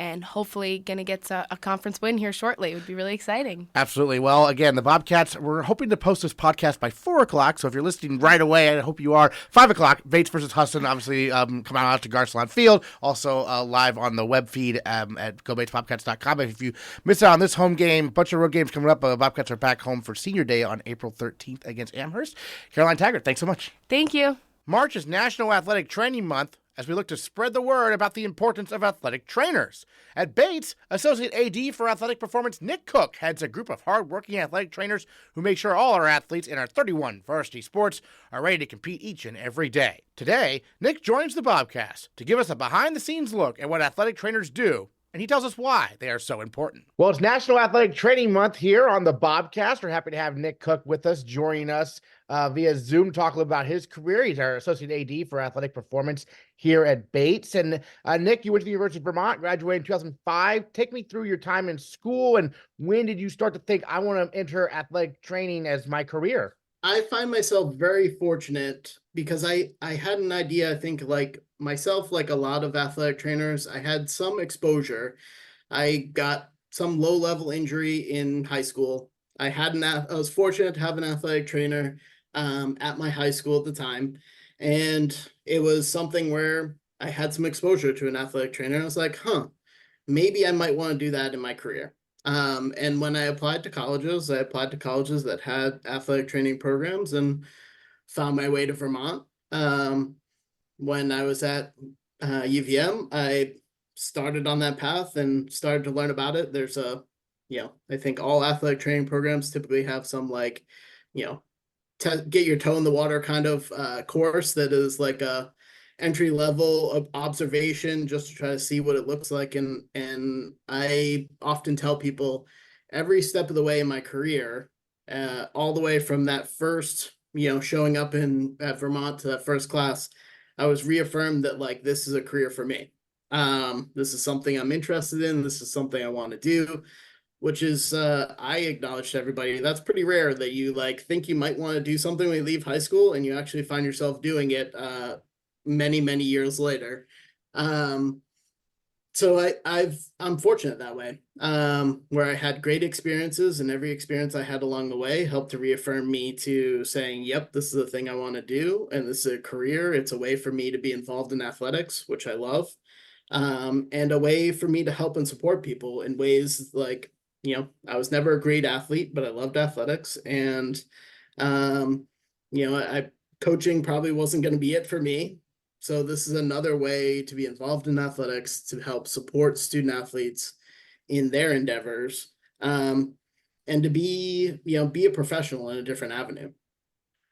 and hopefully going to get a conference win here shortly. It would be really exciting. Absolutely. Well, again, the Bobcats, we're hoping to post this podcast by 4 o'clock. So if you're listening right away, I hope you are. 5 o'clock, Bates versus Huston, obviously come out to Garcelon Field. Also live on the web feed at gobatesbobcats.com. If you miss out on this home game, a bunch of road games coming up. Bobcats are back home for senior day on April 13th against Amherst. Caroline Taggart, thanks so much. Thank you. March is National Athletic Training Month, as we look to spread the word about the importance of athletic trainers. At Bates, Associate A.D. for Athletic Performance Nick Cooke heads a group of hard-working athletic trainers who make sure all our athletes in our 31 varsity sports are ready to compete each and every day. Today, Nick joins the Bobcast to give us a behind-the-scenes look at what athletic trainers do, and he tells us why they are so important. Well, it's National Athletic Training Month here on the Bobcast. We're happy to have Nick Cooke with us, joining us via Zoom, talk a little about his career. He's our Associate A.D. for Athletic Performance here at Bates. And Nick, you went to the University of Vermont, graduated in 2005. Take me through your time in school, and when did you start to think, I want to enter athletic training as my career? I find myself very fortunate because I had an idea. I think like myself, like a lot of athletic trainers, I had some exposure. I got some low-level injury in high school. I was fortunate to have an athletic trainer at my high school at the time. And it was something where I had some exposure to an athletic trainer. I was like, maybe I might want to do that in my career. And when I applied to colleges that had athletic training programs and found my way to Vermont. When I was at UVM, I started on that path and started to learn about it. There's I think all athletic training programs typically have some get your toe in the water kind of course that is like a entry level of observation just to try to see what it looks like. And I often tell people every step of the way in my career, all the way from that first, showing up at Vermont to that first class, I was reaffirmed that like, this is a career for me. This is something I'm interested in. This is something I want to do, which is, I acknowledge to everybody, that's pretty rare that you think you might want to do something when you leave high school and you actually find yourself doing it, many, many years later. So I'm fortunate that way, where I had great experiences, and every experience I had along the way helped to reaffirm me to saying, yep, this is the thing I want to do. And this is a career. It's a way for me to be involved in athletics, which I love. And a way for me to help and support people in ways like, I was never a great athlete, but I loved athletics. And, coaching probably wasn't going to be it for me. So this is another way to be involved in athletics to help support student athletes in their endeavors, and to be a professional in a different avenue.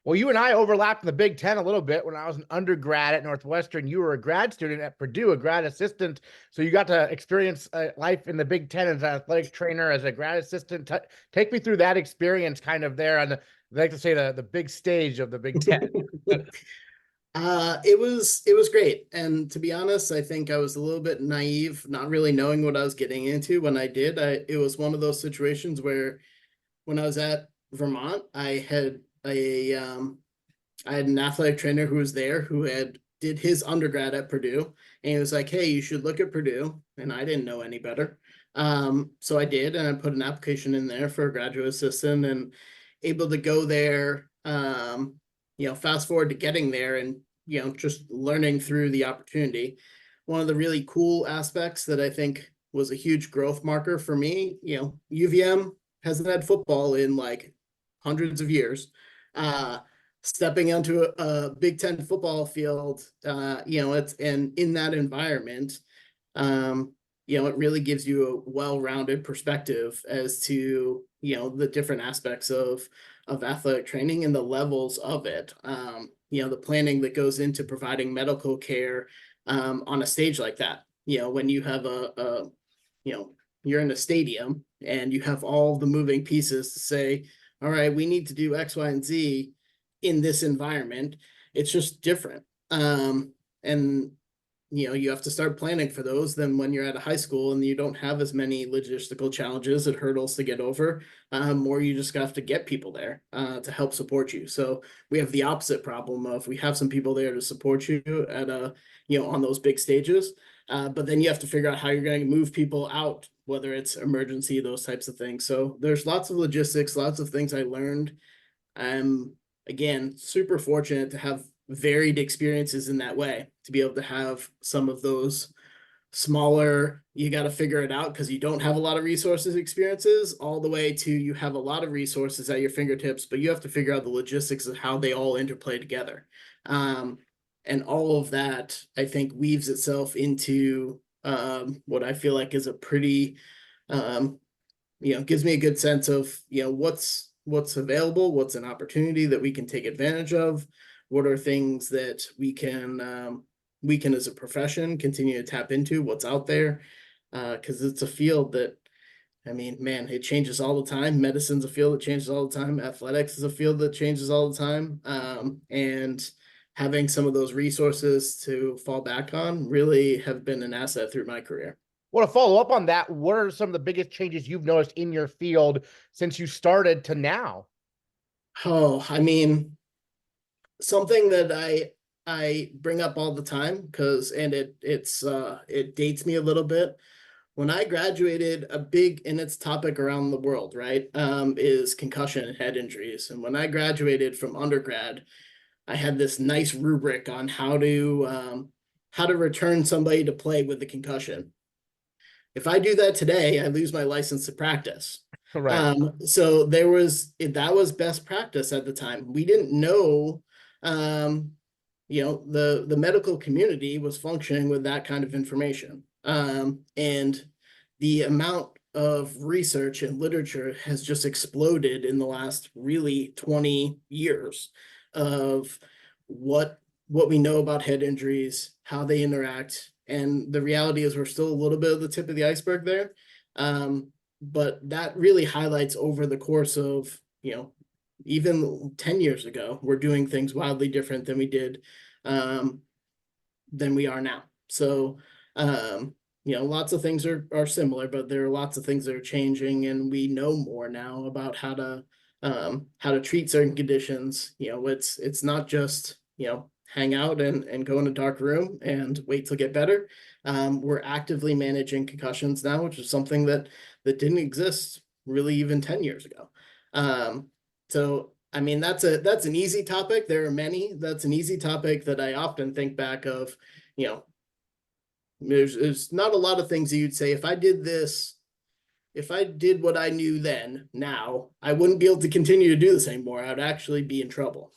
Well, you and I overlapped in the Big Ten a little bit when I was an undergrad at Northwestern. You were a grad student at Purdue, a grad assistant. So you got to experience life in the Big Ten as an athletic trainer, as a grad assistant. Take me through that experience kind of there on I like to say the big stage of the Big Ten. It was great. And to be honest, I think I was a little bit naive, not really knowing what I was getting into when I did. It was one of those situations where when I was at Vermont, I had an athletic trainer who was there who had did his undergrad at Purdue, and he was like, "Hey, you should look at Purdue." And I didn't know any better. So I did, and I put an application in there for a graduate assistant and able to go there. Fast forward to getting there and, just learning through the opportunity. One of the really cool aspects that I think was a huge growth marker for me, UVM hasn't had football in like hundreds of years. Stepping onto a Big Ten football field, it's and in that environment, it really gives you a well-rounded perspective as to, the different aspects of athletic training and the levels of it. The planning that goes into providing medical care on a stage like that. When you have you're in a stadium and you have all the moving pieces to say, all right, we need to do X, Y, and Z in this environment. It's just different. And you have to start planning for those than when you're at a high school and you don't have as many logistical challenges and hurdles to get over, or you just have to get people there to help support you. So we have the opposite problem of we have some people there to support you at on those big stages, but then you have to figure out how you're going to move people out, whether it's emergency, those types of things. So there's lots of logistics, lots of things I learned. I'm, again, super fortunate to have varied experiences in that way, to be able to have some of those smaller, you got to figure it out because you don't have a lot of resources experiences, all the way to you have a lot of resources at your fingertips, but you have to figure out the logistics of how they all interplay together. And all of that, I think, weaves itself into what I feel like is a pretty, gives me a good sense of, what's available, what's an opportunity that we can take advantage of, what are things that we can as a profession continue to tap into, what's out there, because it's a field that, I mean, man, it changes all the time. Medicine's a field that changes all the time. Athletics is a field that changes all the time. And having some of those resources to fall back on really have been an asset through my career. Well, to follow up on that, what are some of the biggest changes you've noticed in your field since you started to now? Oh, I mean, something that I bring up all the time because it dates me a little bit. When I graduated, and it's topic around the world, right? Is concussion and head injuries. And when I graduated from undergrad, I had this nice rubric on how to return somebody to play with the concussion. If I do that today, I lose my license to practice. Right. So that was best practice at the time. We didn't know, the medical community was functioning with that kind of information. And the amount of research and literature has just exploded in the last really 20 years of what we know about head injuries, how they interact. And the reality is we're still a little bit of the tip of the iceberg there. But that really highlights over the course of, even 10 years ago, we're doing things wildly different than we did, than we are now. So, lots of things are similar, but there are lots of things that are changing, and we know more now about how to treat certain conditions. It's not just, hang out and go in a dark room and wait till get better. We're actively managing concussions now, which is something that didn't exist really even 10 years ago. So, I mean, that's an easy topic. There are many. That's an easy topic that I often think back of, there's not a lot of things that you'd say, if I did what I knew then, now, I wouldn't be able to continue to do this anymore. I would actually be in trouble.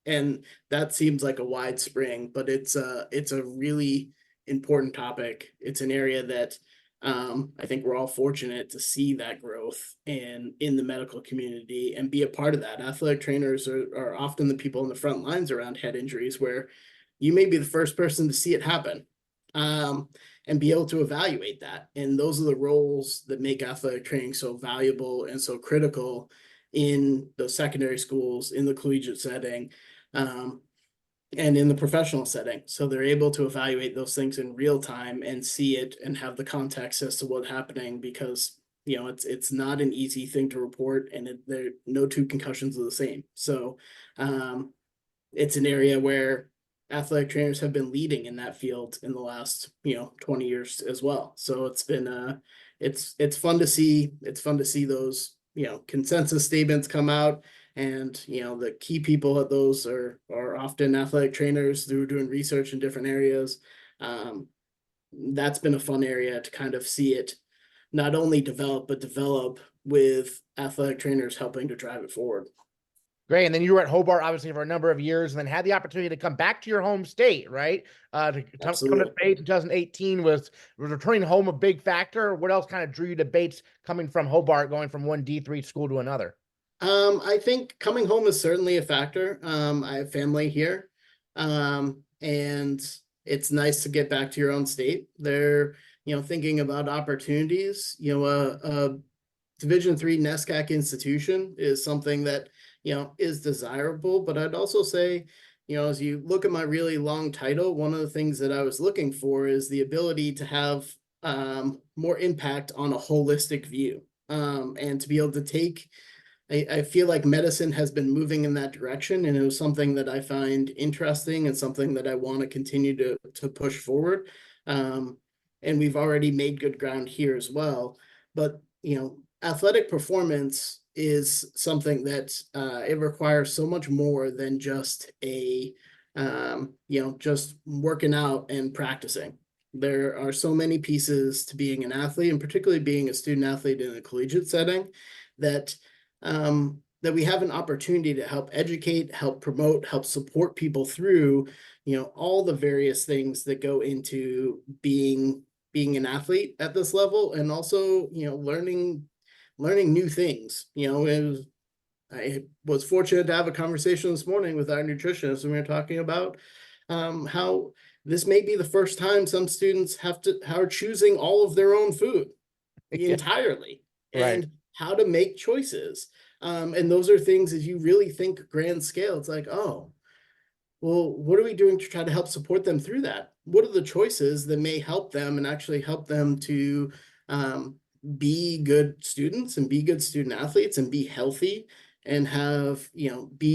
And that seems like a wide spring, but it's a really important topic. It's an area that I think we're all fortunate to see that growth in the medical community and be a part of that. Athletic trainers are often the people in the front lines around head injuries, where you may be the first person to see it happen, and be able to evaluate that. And those are the roles that make athletic training so valuable and so critical in the secondary schools, in the collegiate setting. and in the professional setting. So they're able to evaluate those things in real time and see it and have the context as to what's happening, because it's not an easy thing to report, and there no two concussions are the same. So it's an area where athletic trainers have been leading in that field in the last 20 years as well. So it's been it's fun to see. It's fun to see those consensus statements come out, and the key people at those are often athletic trainers who are doing research in different areas. That's been a fun area to kind of see it not only develop, but develop with athletic trainers helping to drive it forward. Great. And then you were at Hobart, obviously, for a number of years, and then had the opportunity to come back to your home state, right? To come to Bates in 2018. Was returning home a big factor? What else kind of drew you to Bates coming from Hobart, going from one D3 school to another? I think coming home is certainly a factor. I have family here, and it's nice to get back to your own state. They're, thinking about opportunities. A Division III NESCAC institution is something that is desirable. But I'd also say, as you look at my really long title, one of the things that I was looking for is the ability to have more impact on a holistic view, and to be able to take. I feel like medicine has been moving in that direction, and it was something that I find interesting and something that I want to continue to push forward. And we've already made good ground here as well. But athletic performance is something that it requires so much more than just just working out and practicing. There are so many pieces to being an athlete, and particularly being a student athlete in a collegiate setting, that we have an opportunity to help educate, help promote, help support people through, all the various things that go into being an athlete at this level, and also, learning new things. I was fortunate to have a conversation this morning with our nutritionist, and we were talking about how this may be the first time some students are choosing all of their own food entirely, and how to make choices. And those are things, as you really think grand scale, it's like, oh, well, what are we doing to try to help support them through that? What are the choices that may help them and actually help them to be good students and be good student athletes and be healthy and have,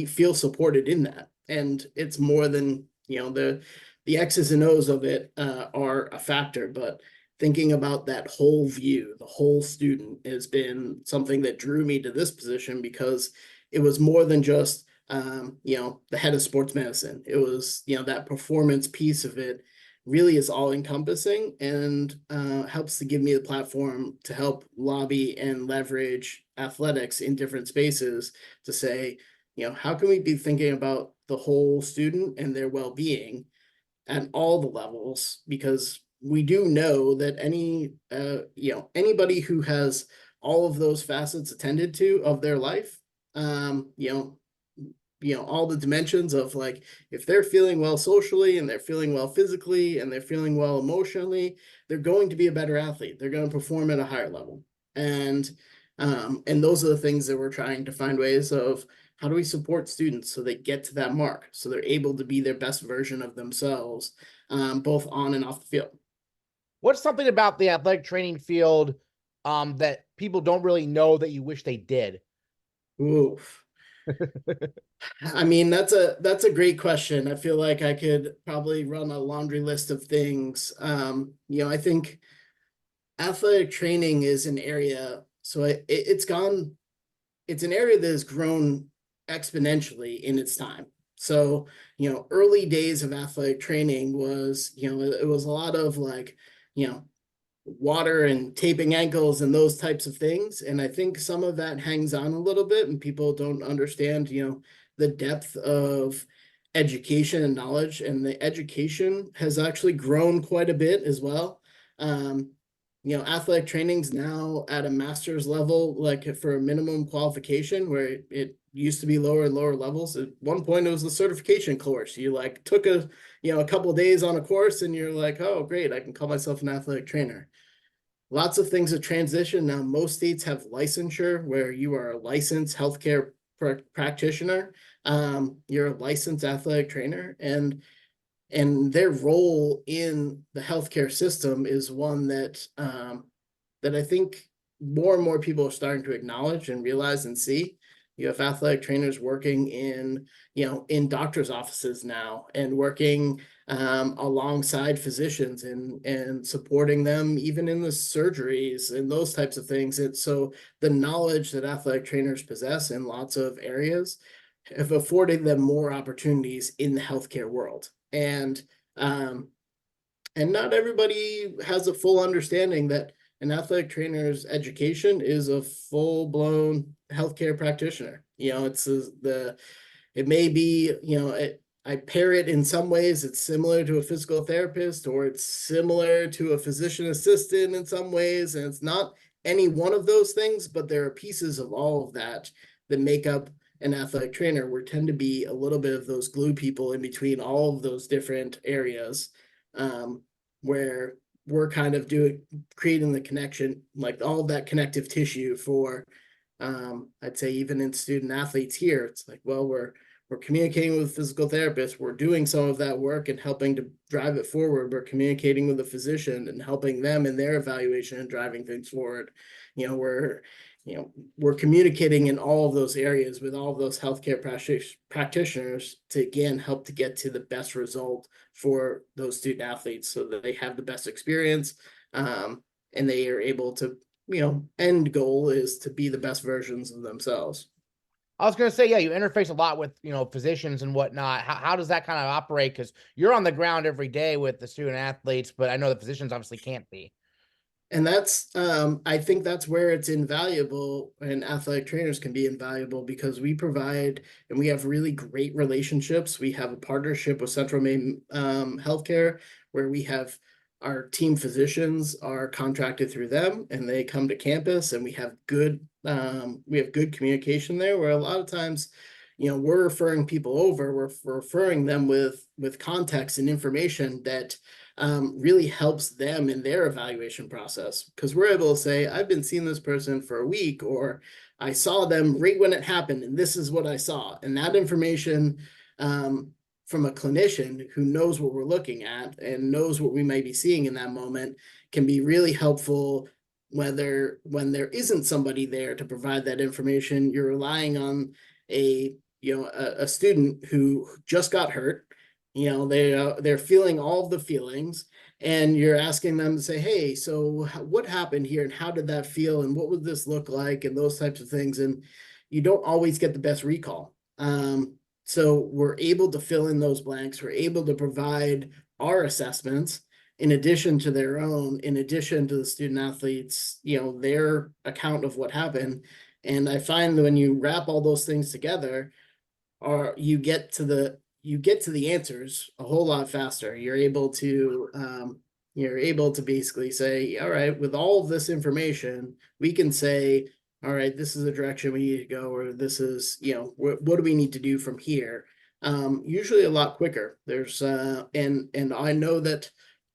feel supported in that? And it's more than, the X's and O's of it are a factor, but thinking about that whole view, the whole student, has been something that drew me to this position, because it was more than just, the head of sports medicine. It was, that performance piece of it really is all encompassing, and helps to give me the platform to help lobby and leverage athletics in different spaces to say, how can we be thinking about the whole student and their well-being at all the levels? Because we do know that anybody who has all of those facets attended to of their life, all the dimensions of, like, if they're feeling well socially and they're feeling well physically and they're feeling well emotionally, they're going to be a better athlete. They're going to perform at a higher level. And those are the things that we're trying to find ways of, how do we support students so they get to that mark, so they're able to be their best version of themselves, both on and off the field. What's something about the athletic training field that people don't really know that you wish they did? Oof. I mean, that's a great question. I feel like I could probably run a laundry list of things. I think athletic training is an area, so it's an area that has grown exponentially in its time. So, early days of athletic training was, it was a lot of, like, water and taping ankles and those types of things. And I think some of that hangs on a little bit, and people don't understand, the depth of education and knowledge, and the education has actually grown quite a bit as well. Athletic training's now at a master's level, like for a minimum qualification, where it used to be lower and lower levels. At one point, it was the certification course. You took a couple of days on a course, and you're like, oh, great, I can call myself an athletic trainer. Lots of things have transitioned. Now, most states have licensure, where you are a licensed healthcare practitioner. you're a licensed athletic trainer, and their role in the healthcare system is one that that I think more and more people are starting to acknowledge and realize and see. You have athletic trainers working in, in doctors' offices now, and working alongside physicians and supporting them even in the surgeries and those types of things. And so the knowledge that athletic trainers possess in lots of areas have afforded them more opportunities in the healthcare world. And not everybody has a full understanding that an athletic trainer's education is a full-blown healthcare practitioner. It may be, I pair it in some ways, it's similar to a physical therapist, or it's similar to a physician assistant in some ways. And it's not any one of those things, but there are pieces of all of that that make up an athletic trainer. We tend to be a little bit of those glue people in between all of those different areas, where we're kind of creating the connection, like all of that connective tissue for, I'd say even in student athletes here, it's like, well, we're communicating with physical therapists, we're doing some of that work and helping to drive it forward. We're communicating with the physician and helping them in their evaluation and driving things forward. We're communicating in all of those areas with all of those healthcare practitioners to, again, help to get to the best result for those student athletes so that they have the best experience, and they are able to, end goal is to be the best versions of themselves. I was going to say, yeah, you interface a lot with, physicians and whatnot. How does that kind of operate? Because you're on the ground every day with the student athletes, but I know the physicians obviously can't be. And that's, I think that's where it's invaluable, and athletic trainers can be invaluable, because we provide, and we have really great relationships. We have a partnership with Central Maine Healthcare, where we have our team physicians are contracted through them, and they come to campus, and we have good communication there, where a lot of times, we're referring people over, we're referring them with context and information that really helps them in their evaluation process, because we're able to say, I've been seeing this person for a week, or I saw them right when it happened, and this is what I saw. And that information from a clinician who knows what we're looking at and knows what we may be seeing in that moment can be really helpful. When there isn't somebody there to provide that information, you're relying on a student who just got hurt. They're feeling all of the feelings, and you're asking them to say, hey, so what happened here, and how did that feel, and what would this look like, and those types of things. And you don't always get the best recall. So we're able to fill in those blanks. We're able to provide our assessments in addition to their own, in addition to the student athletes, their account of what happened. And I find that when you wrap all those things together, you get to the answers a whole lot faster. You're able to basically say, all right, with all of this information, we can say, all right, this is the direction we need to go, or this is, what do we need to do from here? Usually a lot quicker. There's and I know that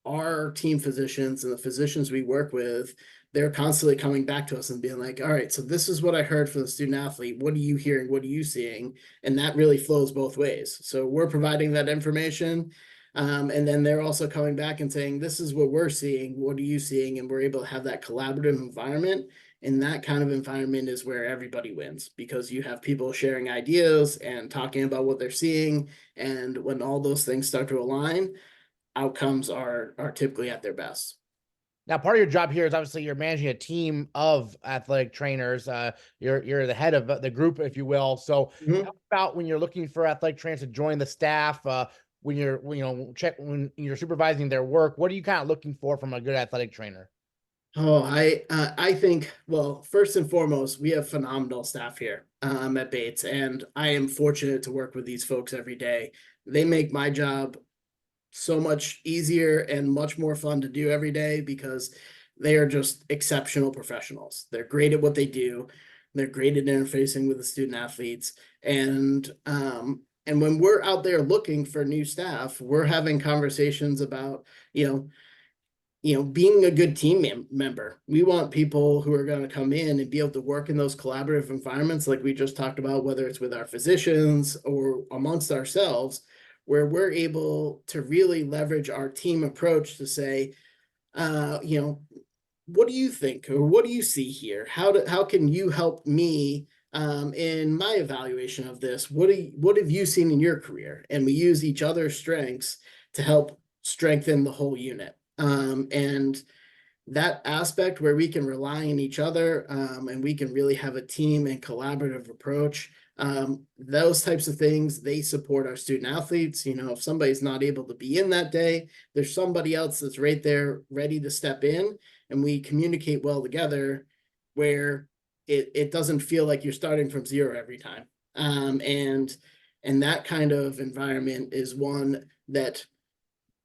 our team physicians and the physicians we work with, they're constantly coming back to us and being like, all right, so this is what I heard from the student athlete. What are you hearing? What are you seeing? And that really flows both ways. So we're providing that information. And then they're also coming back and saying, this is what we're seeing. What are you seeing? And we're able to have that collaborative environment. And that kind of environment is where everybody wins, because you have people sharing ideas and talking about what they're seeing. And when all those things start to align, outcomes are typically at their best. Now, part of your job here is obviously you're managing a team of athletic trainers. You're the head of the group, if you will. So how about when you're looking for athletic trainers to join the staff, when you're supervising their work, what are you kind of looking for from a good athletic trainer? Oh, I think, well, first and foremost, we have phenomenal staff here at Bates, and I am fortunate to work with these folks every day. They make my job so much easier and much more fun to do every day, because they are just exceptional professionals. They're great at what they do. They're great at interfacing with the student athletes. And when we're out there looking for new staff, we're having conversations about, being a good team member. We want people who are going to come in and be able to work in those collaborative environments like we just talked about, whether it's with our physicians or amongst ourselves, where we're able to really leverage our team approach to say, what do you think, or what do you see here? How can you help me in my evaluation of this? What have you seen in your career? And we use each other's strengths to help strengthen the whole unit. And that aspect where we can rely on each other and we can really have a team and collaborative approach, those types of things, they support our student athletes. If somebody's not able to be in that day, there's somebody else that's right there ready to step in, and we communicate well together where it doesn't feel like you're starting from zero every time. And that kind of environment is one that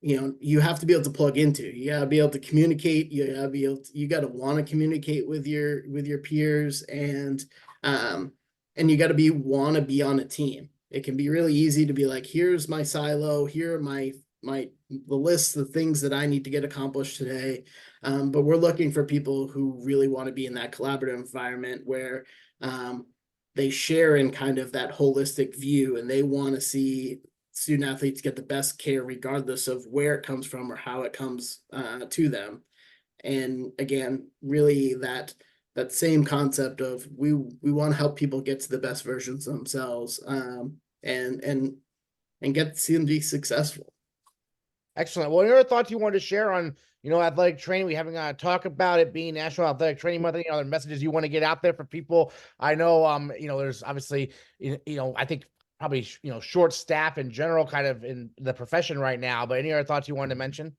you have to be able to plug into. You gotta be able to communicate. You gotta want to communicate with your peers, and you gotta want to be on a team. It can be really easy to be like, here's my silo, here are the list of things that I need to get accomplished today. But we're looking for people who really want to be in that collaborative environment where they share in kind of that holistic view, and they want to see student athletes get the best care regardless of where it comes from or how it comes to them. And again, really that same concept of we want to help people get to the best versions of themselves, and get to see them be successful. Excellent. Well, any other thoughts you wanted to share on, athletic training? We haven't talk about it being National Athletic Training Month. Any other messages you want to get out there for people? I know, there's obviously, I think probably, short staff in general kind of in the profession right now, but any other thoughts you wanted to mention?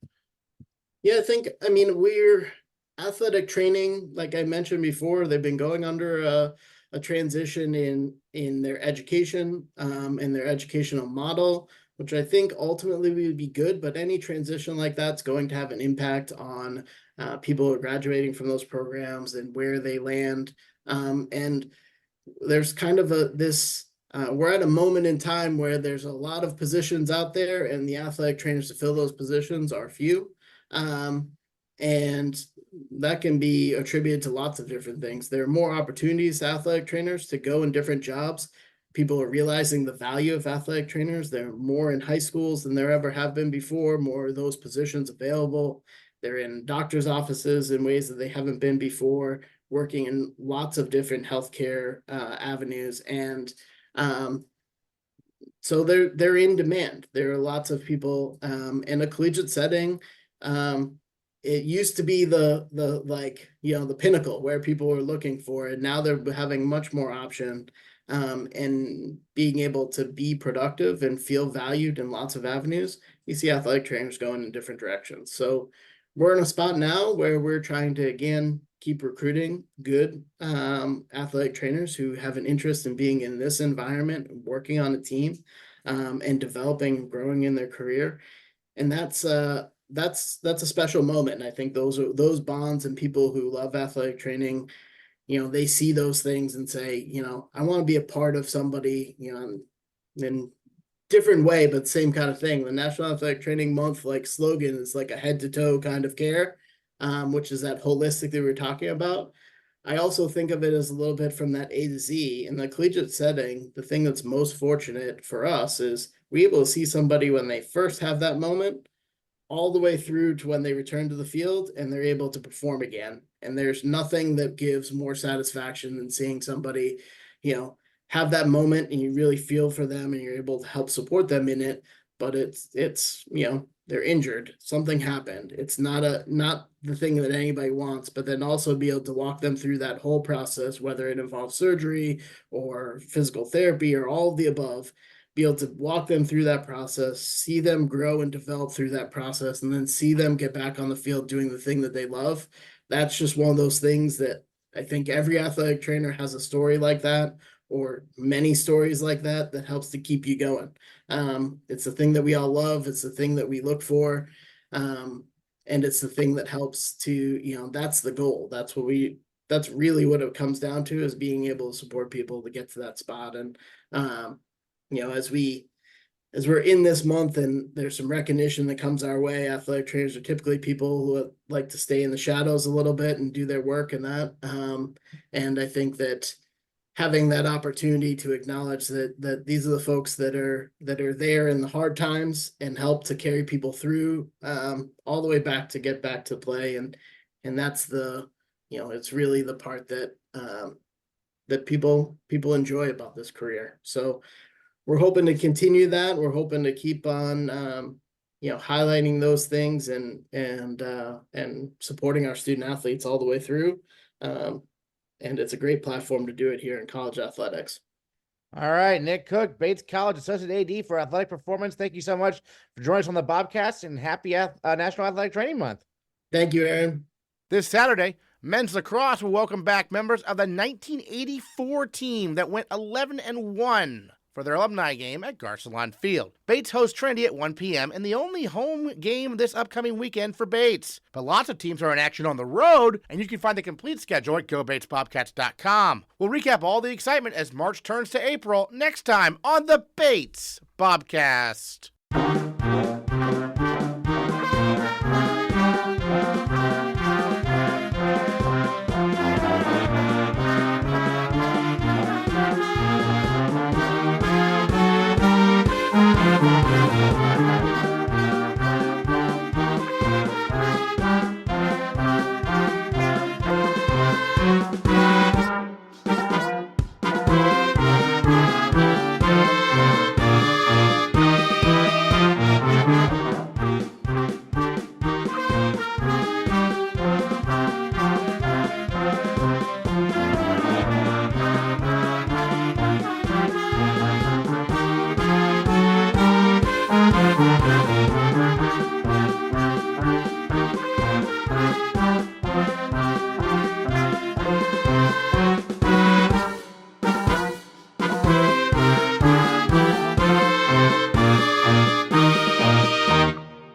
Yeah, we're athletic training, like I mentioned before, they've been going under a transition in their education, and their educational model, which I think ultimately would be good, but any transition like that's going to have an impact on people who are graduating from those programs and where they land. And there's kind of we're at a moment in time where there's a lot of positions out there, and the athletic trainers to fill those positions are few. And that can be attributed to lots of different things. There are more opportunities to athletic trainers to go in different jobs. People are realizing the value of athletic trainers. There are more in high schools than there ever have been before, more of those positions available. They're in doctors' offices in ways that they haven't been before, working in lots of different healthcare avenues. And so they're in demand. There are lots of people in a collegiate setting. It used to be the pinnacle where people were looking for it. Now they're having much more option, and being able to be productive and feel valued in lots of avenues. You see athletic trainers going in different directions. So we're in a spot now where we're trying to, again, keep recruiting good athletic trainers who have an interest in being in this environment, working on a team, and developing and growing in their career. And that's a special moment. And I think those bonds and people who love athletic training, they see those things and say, I want to be a part of somebody, in different way, but same kind of thing. The National Athletic Training Month slogan is like a head to toe kind of care, which is that holistic that we're talking about. I also think of it as a little bit from that A to Z. In the collegiate setting, the thing that's most fortunate for us is we're able to see somebody when they first have that moment all the way through to when they return to the field and they're able to perform again. And there's nothing that gives more satisfaction than seeing somebody, have that moment and you really feel for them and you're able to help support them in it. But it's they're injured. Something happened. It's not the thing that anybody wants, but then also be able to walk them through that whole process, whether it involves surgery or physical therapy or all of the above, be able to walk them through that process, see them grow and develop through that process, and then see them get back on the field doing the thing that they love. That's just one of those things that I think every athletic trainer has a story like that, or many stories like that helps to keep you going. It's the thing that we all love. It's the thing that we look for. And it's the thing that helps to, that's the goal. That's really what it comes down to, is being able to support people to get to that spot. And, as we as we're in this month and there's some recognition that comes our way, athletic trainers are typically people who like to stay in the shadows a little bit and do their work and that. And I think that having that opportunity to acknowledge that these are the folks that are there in the hard times and help to carry people through all the way back to get back to play. And that's it's really the part that that people enjoy about this career. So we're hoping to continue that. We're hoping to keep on highlighting those things and supporting our student athletes all the way through. And it's a great platform to do it here in college athletics. All right, Nick Cooke, Bates College Associate A.D. for Athletic Performance. Thank you so much for joining us on the Bobcast, and happy National Athletic Training Month. Thank you, Aaron. This Saturday, men's lacrosse will welcome back members of the 1984 team that went 11-1 for their alumni game at Garcelon Field. Bates hosts Trinity at 1 p.m. and the only home game this upcoming weekend for Bates. But lots of teams are in action on the road, and you can find the complete schedule at GoBatesBobcats.com. We'll recap all the excitement as March turns to April next time on the Bates Bobcast.